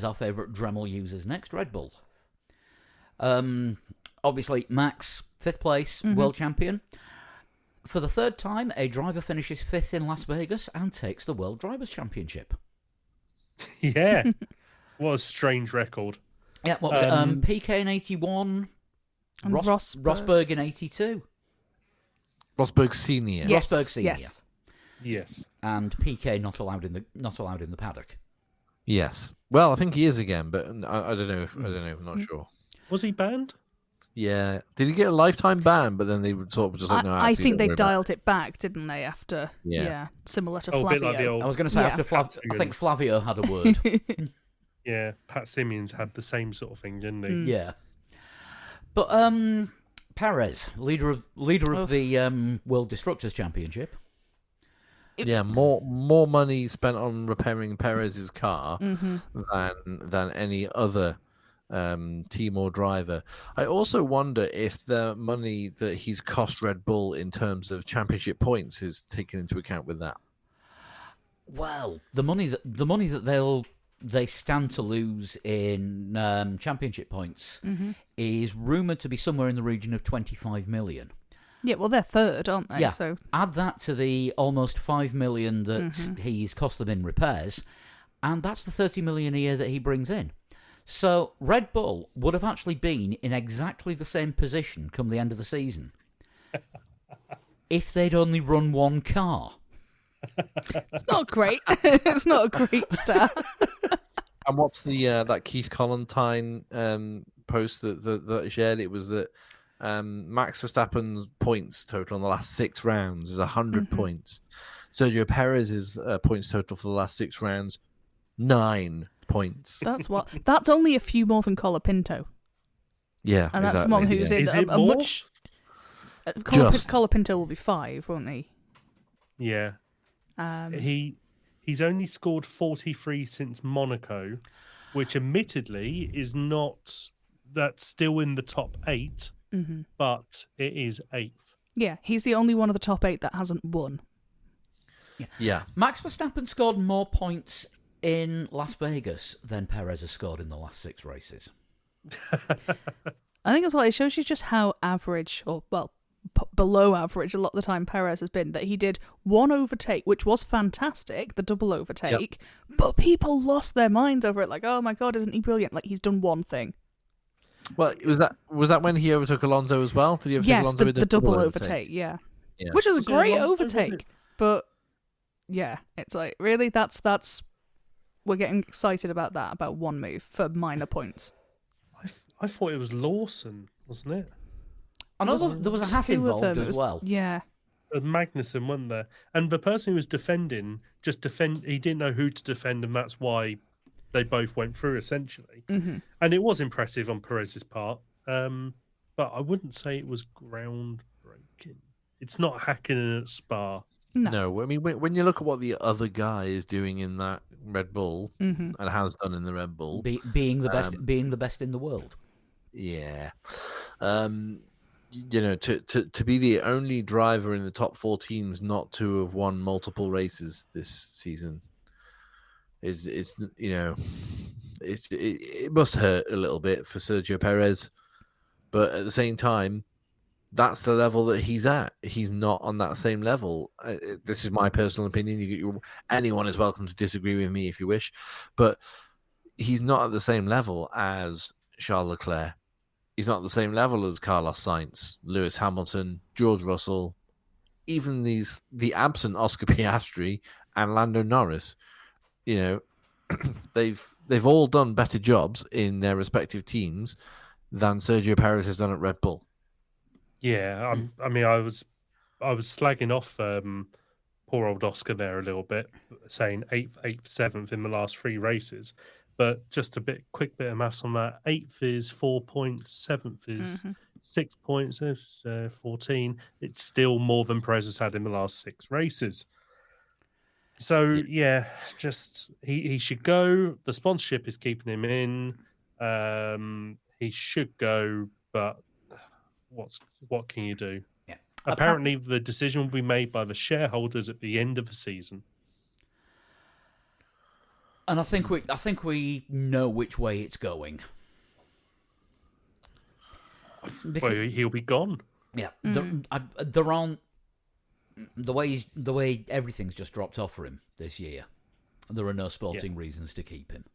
our favourite Dremel users next. Red Bull, obviously Max 5th place, world champion. For the 3rd time, a driver finishes 5th in Las Vegas and takes the World Drivers' Championship. Yeah, what a strange record. Yeah, what was it? PK in 81. And Rosberg in 82. Rosberg Senior. Yes, Rosberg Senior. Yes. And PK not allowed in the paddock. Yes. Well, I think he is again, but I don't know. I'm not sure. Was he banned? Yeah. Did he get a lifetime ban? But then they sort of just like, no. I think they don't worry dialed it back, didn't they? After similar to A bit like the Flavio. old. I was going to say after I think Flavio had a word. Yeah, Pat Simmons had the same sort of thing, didn't he? Yeah. But Perez, leader of the World Destructors Championship. Yeah, more money spent on repairing Perez's car than any other team or driver. I also wonder if the money that he's cost Red Bull in terms of championship points is taken into account with that. Well, the money that they stand to lose in championship points is rumoured to be somewhere in the region of 25 million. Yeah, well, they're 3rd, aren't they? Yeah. So add that to the almost 5 million that he's cost them in repairs, and that's the 30 million a year that he brings in. So Red Bull would have actually been in exactly the same position come the end of the season if they'd only run one car. it's not great. It's not a great start. And what's the that Keith Collentine post that shared? It was that Max Verstappen's points total on the last 6 rounds is 100 points. Sergio Perez's points total for the last 6 rounds, 9 points. That's only a few more than Colapinto. Yeah, And that's exactly, someone who's in Is it a more? much. Just. Colapinto will be 5, won't he? Yeah. He's only scored 43 since Monaco, which admittedly is not. That's still in the top 8, but it is 8th. Yeah, he's the only one of the top 8 that hasn't won. Yeah. Max Verstappen scored more points in Las Vegas than Perez has scored in the last 6 races. I think as well, it shows you just how average, or below average, a lot of the time Perez has been. That he did one overtake, which was fantastic, the double overtake, but people lost their minds over it. Like, oh my god, isn't he brilliant? Like, he's done one thing. Well, was that when he overtook Alonso as well? Did he overtake Yes, Alonso with the double overtake, yeah. Which was a great overtake. But yeah, it's like, really, that's we're getting excited about that, about one move for minor points. I thought it was Lawson, wasn't it? I know there was a hat involved as well. Yeah. Magnussen, wasn't there? And the person who was defending he didn't know who to defend, and that's why they both went through, essentially. And it was impressive on Perez's part, but I wouldn't say it was groundbreaking. It's not hacking at Spa. No, I mean, when you look at what the other guy is doing in that Red Bull and has done in the Red Bull, being the best in the world. Yeah. To be the only driver in the top 4 teams not to have won multiple races this season it must hurt a little bit for Sergio Perez, but at the same time, that's the level that he's at. He's not on that same level. This is my personal opinion. Anyone is welcome to disagree with me if you wish, but he's not at the same level as Charles Leclerc. he's not at the same level as Carlos Sainz, Lewis Hamilton, George Russell, even the absent Oscar Piastri and Lando Norris. You know, they've all done better jobs in their respective teams than Sergio Perez has done at Red Bull. Yeah, I mean, I was slagging off poor old Oscar there a little bit, saying 8th, 7th in the last 3 races. But just a quick bit of maths on that. 8th is 4 points, 7th is 6 points, 14. It's still more than Perez has had in the last 6 races. So yeah, just he should go. The sponsorship is keeping him in. He should go, but what can you do? Yeah. Apparently, the decision will be made by the shareholders at the end of the season. And I think we know which way it's going. Well, he'll be gone. Yeah, there aren't the way everything's just dropped off for him this year. There are no sporting reasons to keep him.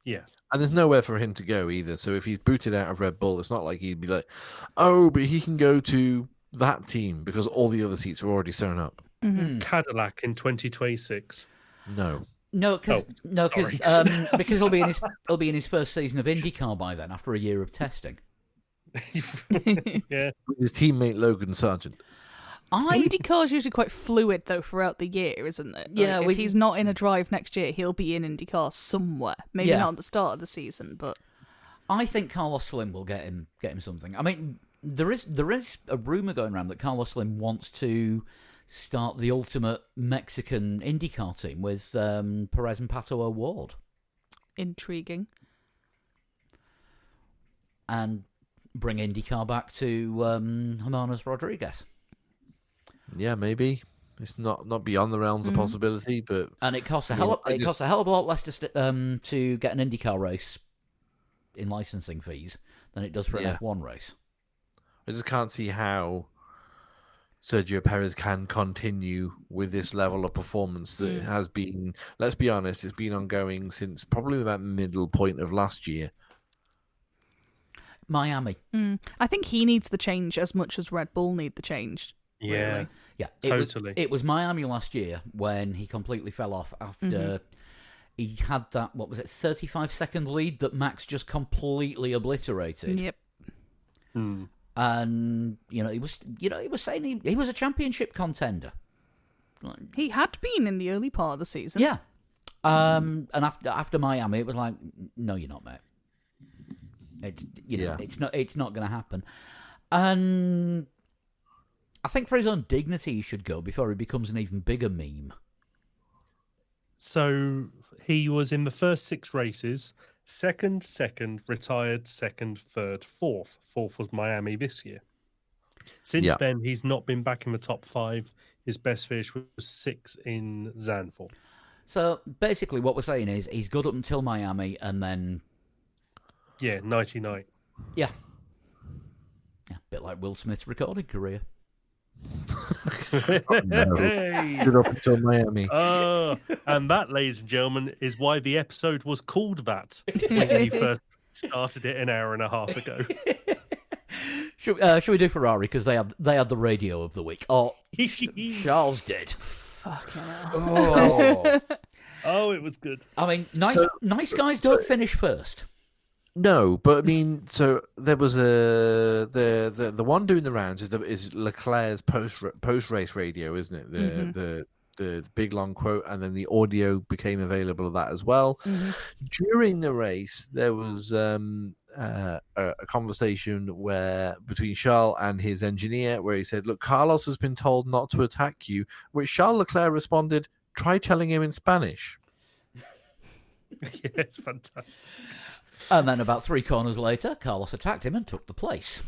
Yeah, and there's nowhere for him to go either. So if he's booted out of Red Bull, it's not like he'd be like, "Oh, but he can go to that team because all the other seats are already sewn up." Cadillac in 2026. No, because he'll be in his first season of IndyCar by then, after a year of testing. Yeah, with his teammate Logan Sargent. IndyCar's usually quite fluid though throughout the year, isn't it? Yeah, if he's not in a drive next year, he'll be in IndyCar somewhere. Maybe not at the start of the season, but I think Carlos Slim will get him something. I mean, there is a rumor going around that Carlos Slim wants to start the ultimate Mexican IndyCar team with Perez and Pato O'Ward. Intriguing. And bring IndyCar back to Hermanos Rodriguez. Yeah, maybe. It's not beyond the realms of possibility, but and it costs a hell of a lot less to get an IndyCar race in licensing fees than it does for an F1 race. I just can't see how Sergio Perez can continue with this level of performance that has been, let's be honest, it's been ongoing since probably about middle point of last year. Miami. I think he needs the change as much as Red Bull need the change. Yeah. Really. Yeah, totally. It was Miami last year when he completely fell off after he had that, 35-second lead that Max just completely obliterated. Yep. And he was saying he was a championship contender. He had been in the early part of the season. Yeah. And after Miami, it was like, no, you're not, mate. It's not going to happen. And I think for his own dignity, he should go before he becomes an even bigger meme. So he was in the first 6 races, second, retired, second, third, fourth. Fourth was Miami this year. Since then, he's not been back in the top 5. His best finish was 6 in Zandvoort. So basically what we're saying is he's good up until Miami and then... Yeah, 99. Yeah. A bit like Will Smith's recording career. Good up until Miami. And that, ladies and gentlemen, is why the episode was called that when you first started it an hour and a half ago. Should we do Ferrari because they had the radio of the week? Oh, Charles did. Fucking hell. Oh, it was good. I mean, nice guys don't finish first. No, but I mean, so there was the one doing the rounds is Leclerc's post race radio, isn't it? The big long quote, and then the audio became available of that as well. During the race, there was a conversation between Charles and his engineer, where he said, "Look, Carlos has been told not to attack you," which Charles Leclerc responded, "Try telling him in Spanish." Yeah, it's fantastic. And then about 3 corners later, Carlos attacked him and took the place.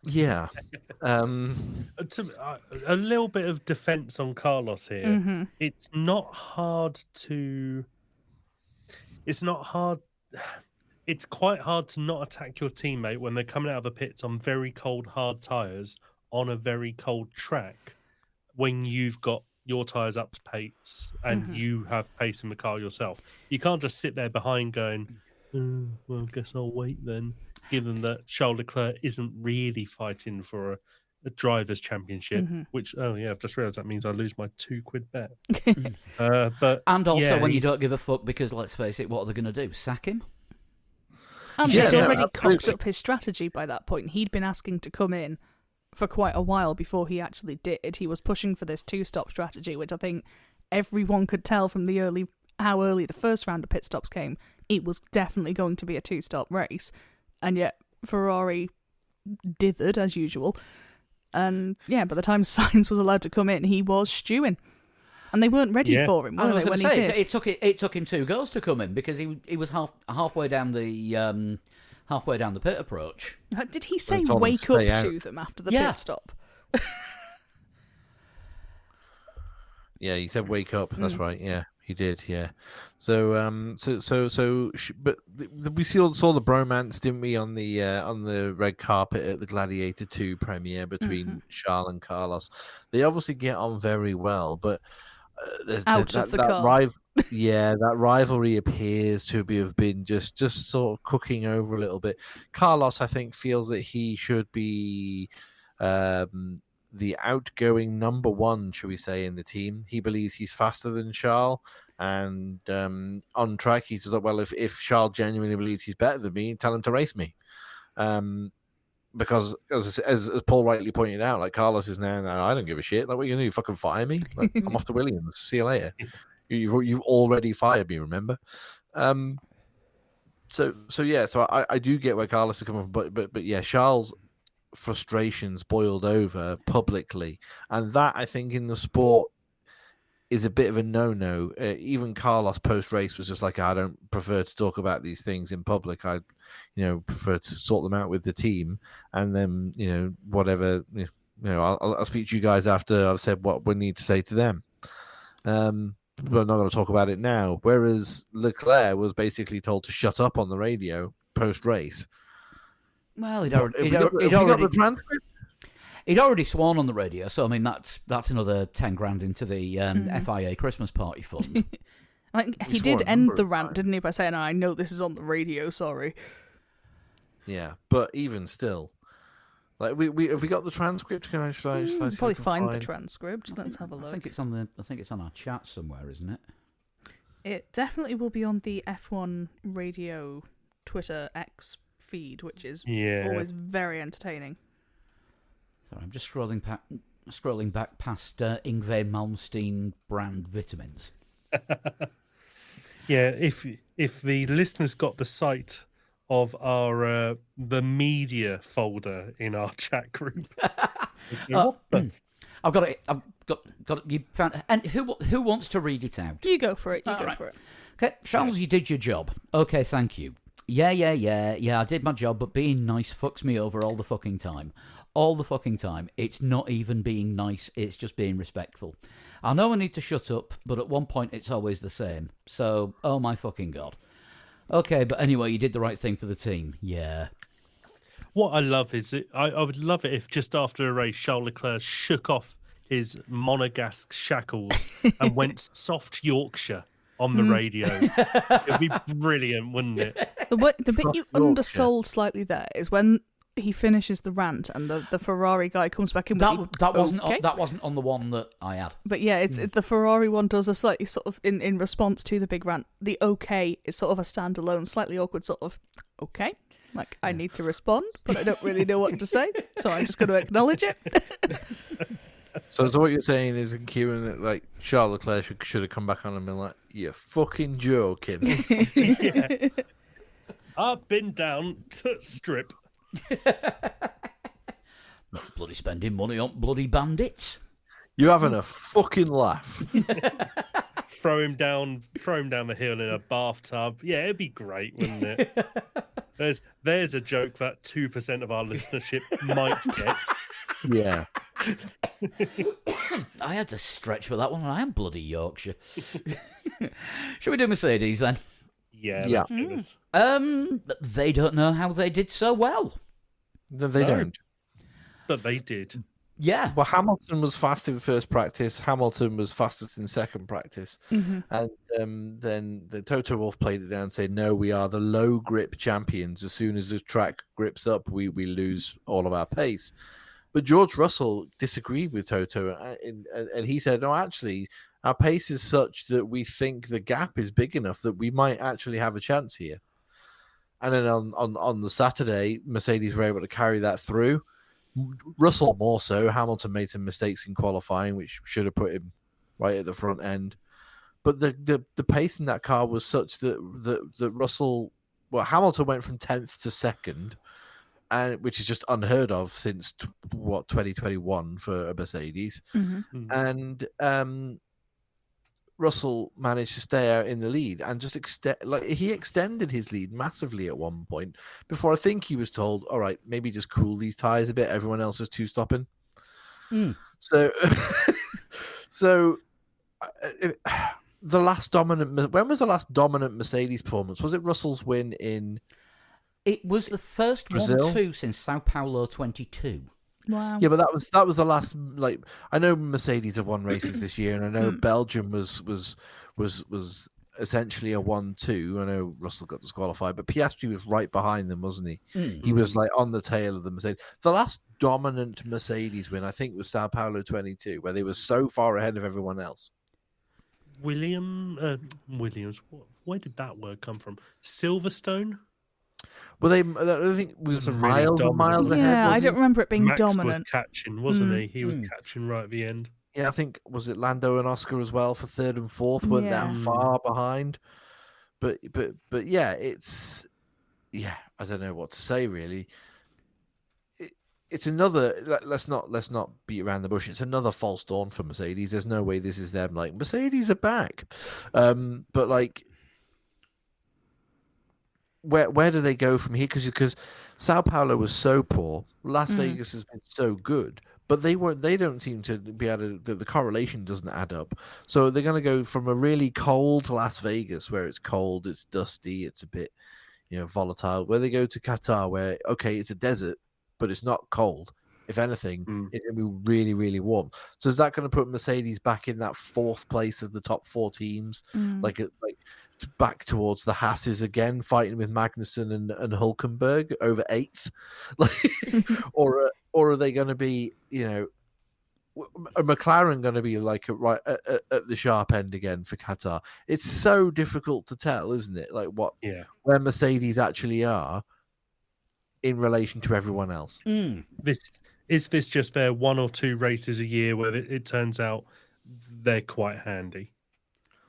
Yeah. A little bit of defense on Carlos here. It's not hard to... It's quite hard to not attack your teammate when they're coming out of the pits on very cold, hard tyres on a very cold track when you've got your tyres up to pace and you have pace in the car yourself. You can't just sit there behind going... well, I guess I'll wait then. given that Charles Leclerc isn't really fighting for a driver's championship, which, I've just realised that means I lose my £2 bet. But And also when you he's- don't give a fuck because, let's face it, what are they going to do? Sack him? And Yeah, he'd no, already absolutely. cocked up his strategy by that point. He'd been asking to come in for quite a while before he actually did. He was pushing for this 2-stop strategy, which I think everyone could tell from how early the first round of pit stops came. It was definitely going to be a 2-stop race, and yet Ferrari dithered as usual. And by the time Sainz was allowed to come in, he was stewing, and they weren't ready for him, I were was they? going When to he say did, it took him 2 goals to come in because he was halfway down the pit approach. Did he say told him wake to up stay out. to them after the Yeah. pit stop? Yeah, he said wake up. That's right. Yeah, he did. Yeah. So but we saw the bromance, didn't we, on the red carpet at the Gladiator 2 premiere between Charles and Carlos. They obviously get on very well, but there's Out of the car. that rivalry appears to have been just sort of cooking over a little bit. Carlos, I think, feels that he should be the outgoing number one, shall we say, in the team. He believes he's faster than Charles, and on track he says, well, if Charles genuinely believes he's better than me, tell him to race me. Because as Paul rightly pointed out, like, Carlos is now, I don't give a shit. Like, what are you gonna do? Fucking fire me? Like, I'm off to Williams. See you later. You've already fired me, remember? So I do get where Carlos is coming from, but yeah, Charles' frustrations boiled over publicly, and that, I think, in the sport is a bit of a no-no. Even Carlos post-race was just like, I don't prefer to talk about these things in public. I prefer to sort them out with the team, and then whatever, I'll speak to you guys after I've said what we need to say to them. But I'm not going to talk about it now. Whereas Leclerc was basically told to shut up on the radio post-race. Well, he'd Have you got the transcript? already sworn on the radio, so I mean that's another 10 grand into the FIA Christmas party fund. He did end the rant, didn't he, by saying, "I know this is on the radio, sorry." Yeah, but even still, like, we have we got the transcript? Can I see if I Probably can find the transcript. Let's have a look. I think it's on our chat somewhere, isn't it? It definitely will be on the F1 radio Twitter X feed, which is always very entertaining. Sorry, I'm just scrolling back past Yngwie Malmsteen brand vitamins. Yeah, if the listeners got the site of our the media folder in our chat group, I've got it. I've got it. You found it. And who wants to read it out? You go for it. You All go right. for it. Okay, Charles, you did your job. Okay, thank you. Yeah, I did my job, but being nice fucks me over all the fucking time. All the fucking time. It's not even being nice, it's just being respectful. I know I need to shut up, but at one point it's always the same. So, oh my fucking God. Okay, but anyway, you did the right thing for the team. Yeah. what I love is I would love it if just after a race, Charles Leclerc shook off his monegasque shackles and went soft Yorkshire on the radio. It'd be brilliant, wouldn't it? The bit you undersold slightly there is when he finishes the rant and the Ferrari guy comes back in. That wasn't on the one that I had. But yeah, it's the Ferrari one does a slightly sort of in response to the big rant. The okay is sort of a standalone, slightly awkward sort of okay. Like I need to respond, but I don't really know what to say, so I'm just going to acknowledge it. So what you're saying is in Kieran that like Charles Leclerc should have come back on and been like, "You're fucking joking." Yeah. Up and down to strip. Not bloody spending money on bloody bandits. You're having a fucking laugh. Throw him down the hill in a bathtub. Yeah, it'd be great, wouldn't it? There's a joke that 2% of our listenership might get. Yeah. I had to stretch for that one. I am bloody Yorkshire. Shall we do Mercedes then? Yeah, let's do this. They don't know how they did so well. No, they don't. But they did. Yeah. Well, Hamilton was fast in first practice. Hamilton was fastest in second practice. Mm-hmm. And then the Toto Wolff played it down and said, no, we are the low grip champions. As soon as the track grips up, we lose all of our pace. But George Russell disagreed with Toto, and he said, no, actually, our pace is such that we think the gap is big enough that we might actually have a chance here. And then on the Saturday, Mercedes were able to carry that through. Russell more so. Hamilton made some mistakes in qualifying, which should have put him right at the front end. But the pace in that car was such that Russell, well, Hamilton went from 10th to 2nd, and which is just unheard of since 2021 for a Mercedes. Mm-hmm. And Russell managed to stay out in the lead and just he extended his lead massively at one point before I think he was told, all right, maybe just cool these tires a bit. Everyone else is two-stopping. So the last dominant, when was the last dominant Mercedes performance? Was it Russell's win in? It was the first Brazil? 1-2 since Sao Paulo 22. Wow. Yeah, but that was the last. Like, I know Mercedes have won races this year, and I know Belgium was essentially a 1-2. I know Russell got disqualified, but Piastri was right behind them, wasn't he? He was like on the tail of the Mercedes. The last dominant Mercedes win, I think, was Sao Paulo 22, where they were so far ahead of everyone else. Williams. Where did that word come from? Silverstone. Well, I don't think we were Really miles and miles dominant. ahead. Yeah, I don't remember it being Max dominant. was catching, wasn't he? He was catching right at the end. Yeah, I think was it Lando and Oscar as well for 3rd and 4th. Weren't that far behind? But yeah, I don't know what to say really. It's another. Let's not beat around the bush. It's another false dawn for Mercedes. There's no way this is them. Like, Mercedes are back, but like, where do they go from here? Because Sao Paulo was so poor, Las Vegas has been so good, but they don't seem to be able to. The correlation doesn't add up. So they're going to go from a really cold Las Vegas, where it's cold, it's dusty, it's a bit volatile. Where they go to Qatar, where it's a desert, but it's not cold. If anything, it's going to be really, really warm. So is that going to put Mercedes back in that 4th place of the top 4 teams, like back towards the Hasses again, fighting with Magnussen and Hülkenberg over 8th, or are they going to be, are McLaren going to be like right at the sharp end again for Qatar? It's so difficult to tell, isn't it? Like where Mercedes actually are in relation to everyone else. Is this just their 1 or 2 races a year where it turns out they're quite handy?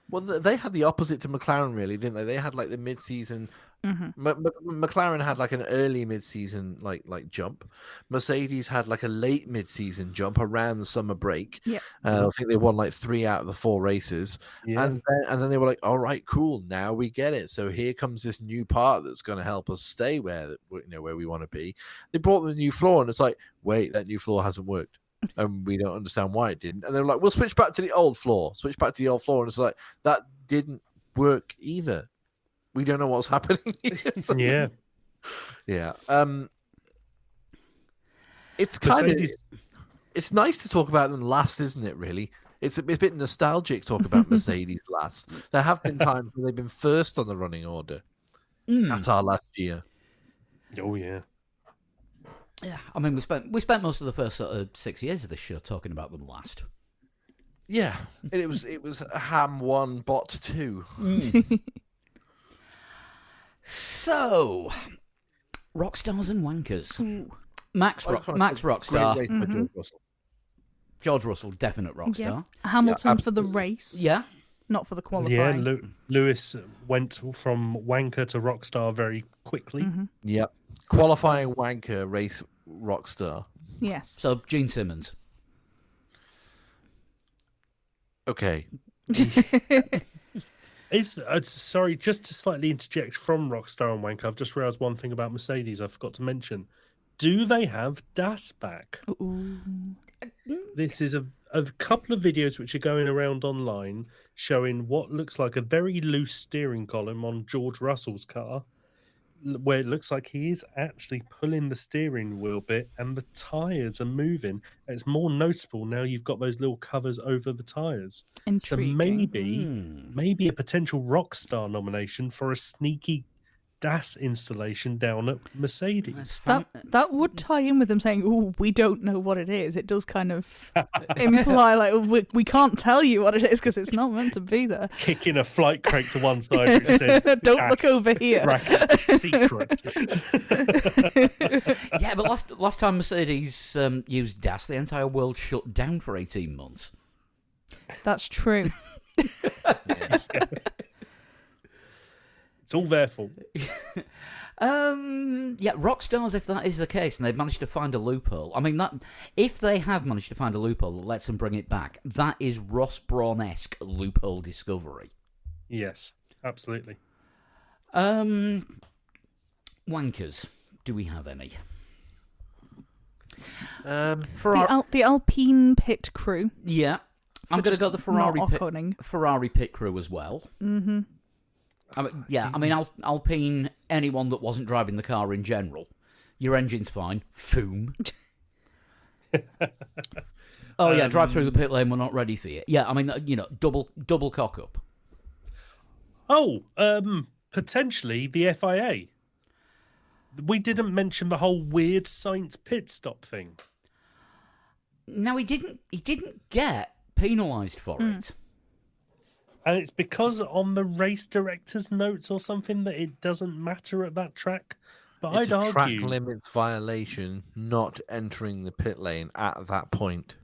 Well, they had the opposite to McLaren, really, didn't they? They had like the mid-season. McLaren had like an early mid-season like jump. Mercedes had like a late mid-season jump around the summer break. Yeah, I think they won like 3 out of the 4 races, and then they were like, "All right, cool, now we get it." So here comes this new part that's going to help us stay where we want to be. They brought the new floor, and it's like, wait, that new floor hasn't worked. And we don't understand why it didn't. And they're like, we'll switch back to the old floor. And it's like, that didn't work either. We don't know what's happening here. Yeah. It's kind of, it's nice to talk about them last, isn't it, really? It's a bit nostalgic talk about Mercedes last. There have been times where they've been first on the running order. Qatar last year. Oh, yeah. Yeah, I mean, we spent most of the first sort of 6 years of this show talking about them last. Yeah, it was Ham 1, Bot 2. So, rockstars and wankers. Max Rockstar. George Russell, definite rockstar. Yeah. Hamilton for the race. Yeah. Not for the qualifying. Yeah, Lewis went from wanker to rockstar very quickly. Yep. Qualifying wanker, race rockstar. Yes. So, Gene Simmons. Okay. Sorry, just to slightly interject from rockstar and wanker, I've just realised one thing about Mercedes I forgot to mention. Do they have DAS back? Ooh. This is a couple of videos which are going around online showing what looks like a very loose steering column on George Russell's car. where it looks like he is actually pulling the steering wheel bit and the tyres are moving. It's more noticeable now you've got those little covers over the tyres. So Intriguing. maybe a potential Rockstar nomination for a sneaky DAS installation down at Mercedes. That would tie in with them saying, "Oh, we don't know what it is." It does kind of imply like we can't tell you what it is because it's not meant to be there. Kicking a flight crate to one side which says, "Don't DAS, look over here." bracket, secret. Yeah, but last time Mercedes used DAS, the entire world shut down for 18 months. That's true. It's all their fault. Yeah, Rockstars, if that is the case, and they've managed to find a loophole. I mean, that if they have managed to find a loophole that lets them bring it back, that is Ross Brawn-esque loophole discovery. Yes, absolutely. Wankers, do we have any? The Alpine pit crew. Yeah, I'm going to go the Ferrari pit crew as well. Mm-hmm. Alpine, anyone that wasn't driving the car in general. Your engine's fine. Foom. Drive through the pit lane, we're not ready for you. Yeah, I mean, double cock up. Potentially the FIA. We didn't mention the whole weird Sainz pit stop thing. No, he didn't get penalised for it. And it's because on the race director's notes or something that it doesn't matter at that track. But It's I'd a track argue limits violation not entering the pit lane at that point.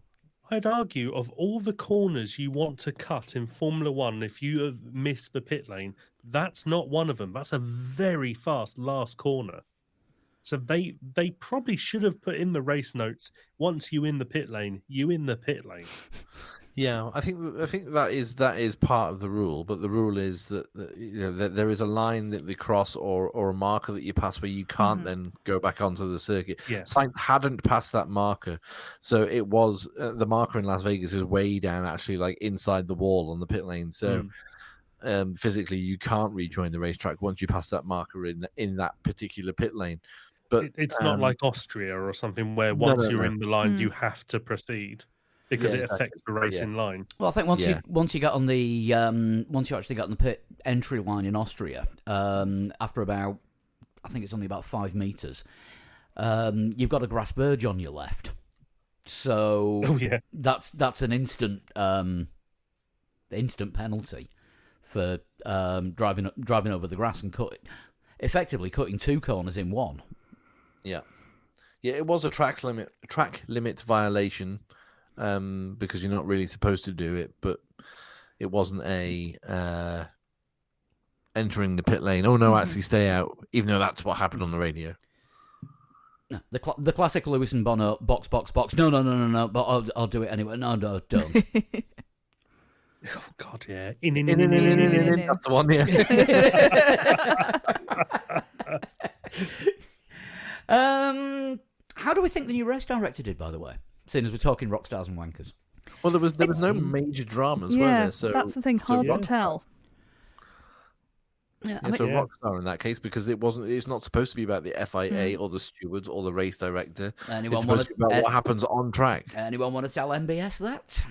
I'd argue of all the corners you want to cut in Formula One, if you have missed the pit lane, that's not one of them. That's a very fast last corner. So they probably should have put in the race notes, once you in the pit lane, you in the pit lane. Yeah, I think that is part of the rule, but the rule is that there is a line that they cross or a marker that you pass where you can't then go back onto the circuit. Yeah. Sainz hadn't passed that marker, so it was the marker in Las Vegas is way down, actually, like inside the wall on the pit lane. So physically, you can't rejoin the racetrack once you pass that marker in that particular pit lane. But it's not like Austria or something where once you're in the line, you have to proceed. Because it affects the racing line. Well, I think once you got on the once you actually got on the pit entry line in Austria, after about, I think it's only about 5 meters, you've got a grass verge on your left. So that's an instant penalty for driving over the grass and effectively cutting 2 corners in one. Yeah, it was a track limit violation. Because you're not really supposed to do it, but it wasn't a entering the pit lane. Oh no, actually stay out, even though that's what happened on the radio. No, the classic Lewis and Bono box. No, but I'll do it anyway. No, don't. Oh God, yeah. That's the one, yeah. How do we think the new race director did, by the way? Seeing as we're talking rock stars and wankers. Well, there was no major dramas, were there? So that's the thing, hard to tell. Yeah, so Rockstar in that case, because it's not supposed to be about the FIA or the stewards or the race director. It's supposed to be about what happens on track. Anyone want to tell MBS that?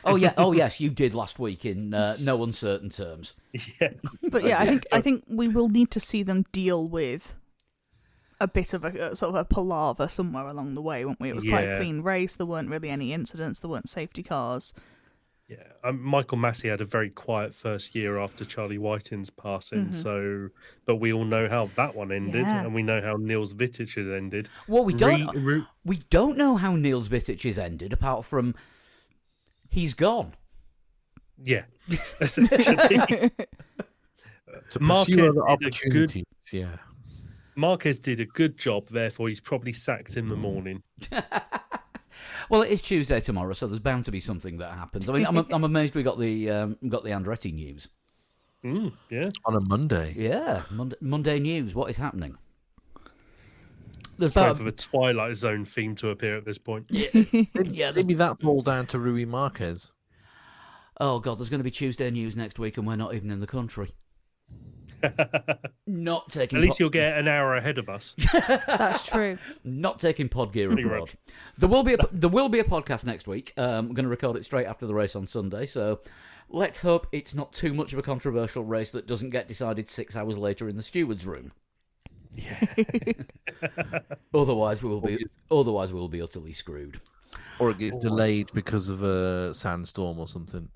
Oh yes, you did last week in no uncertain terms. Yeah. But yeah, I think we will need to see them deal with a bit of a sort of a palaver somewhere along the way, won't we? It was quite a clean race. There weren't really any incidents. There weren't safety cars. Yeah, Michael Massey had a very quiet first year after Charlie Whiting's passing. So, but we all know how that one ended, and we know how Niels Vittich's ended. Well, we don't know how Niels Vittich's ended, apart from he's gone. Yeah, essentially. Marquez Marquez did a good job, therefore he's probably sacked in the morning. Well, it is Tuesday tomorrow, so there's bound to be something that happens. I mean, I'm amazed we got the Andretti news. Yeah, on a Monday. Yeah, Monday news. What is happening? There's time for the Twilight Zone theme to appear at this point. Maybe that's all down to Rui Marquez. Oh God, there's going to be Tuesday news next week, and we're not even in the country. Not taking. At least you'll get an hour ahead of us. That's true. Not taking pod gear Pretty abroad. rough. There will be a podcast next week. We're going to record it straight after the race on Sunday, so let's hope it's not too much of a controversial race that doesn't get decided 6 hours later in the stewards' room. Yeah. Otherwise, we will be utterly screwed. Or it gets delayed because of a sandstorm or something.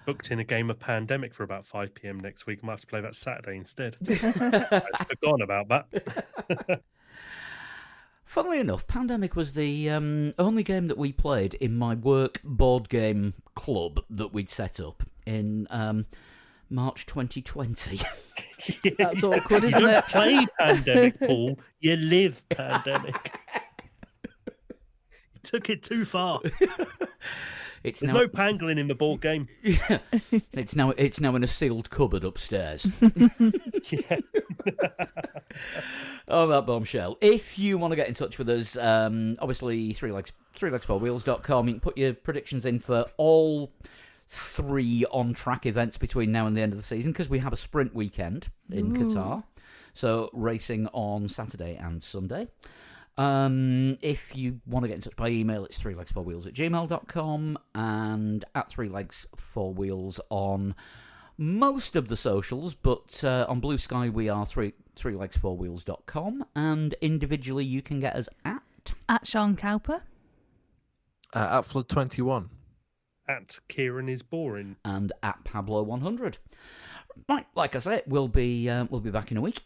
Booked in a game of Pandemic for about 5 p.m. next week. I might have to play that Saturday instead. I'd forgotten about that. Funnily enough, Pandemic was the only game that we played in my work board game club that we'd set up in March 2020. That's awkward, isn't You it? don't play Pandemic, Paul. You live Pandemic. You took it too far. There's no pangolin in the board game. Yeah. It's now in a sealed cupboard upstairs. Yeah. On that bombshell. If you want to get in touch with us, obviously 3legs4wheels.com. You can put your predictions in for all 3 on-track events between now and the end of the season, because we have a sprint weekend in Qatar. So racing on Saturday and Sunday. If you want to get in touch by email, it's 3legs4wheels@gmail.com and at 3legs4wheels on most of the socials, but on Blue Sky we are 3legs4wheels.com, and individually you can get us At Sean Cowper. At Flood21. At Kieran is boring. and at Pablo100. Right, like I said, we'll be back in a week.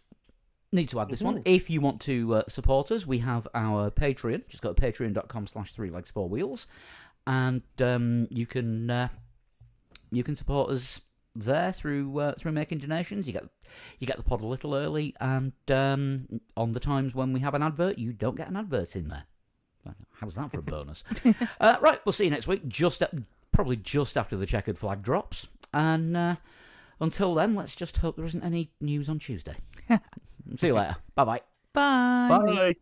Need to add this one. If you want to support us, we have our Patreon. Just go to patreon.com/3legs4wheels, and you can support us there through making donations. You get the pod a little early, and on the times when we have an advert, you don't get an advert in there. How's that for a bonus? Right, we'll see you next week. Probably just after the checkered flag drops, and until then, let's just hope there isn't any news on Tuesday. See you later. Bye-bye. Bye. Bye.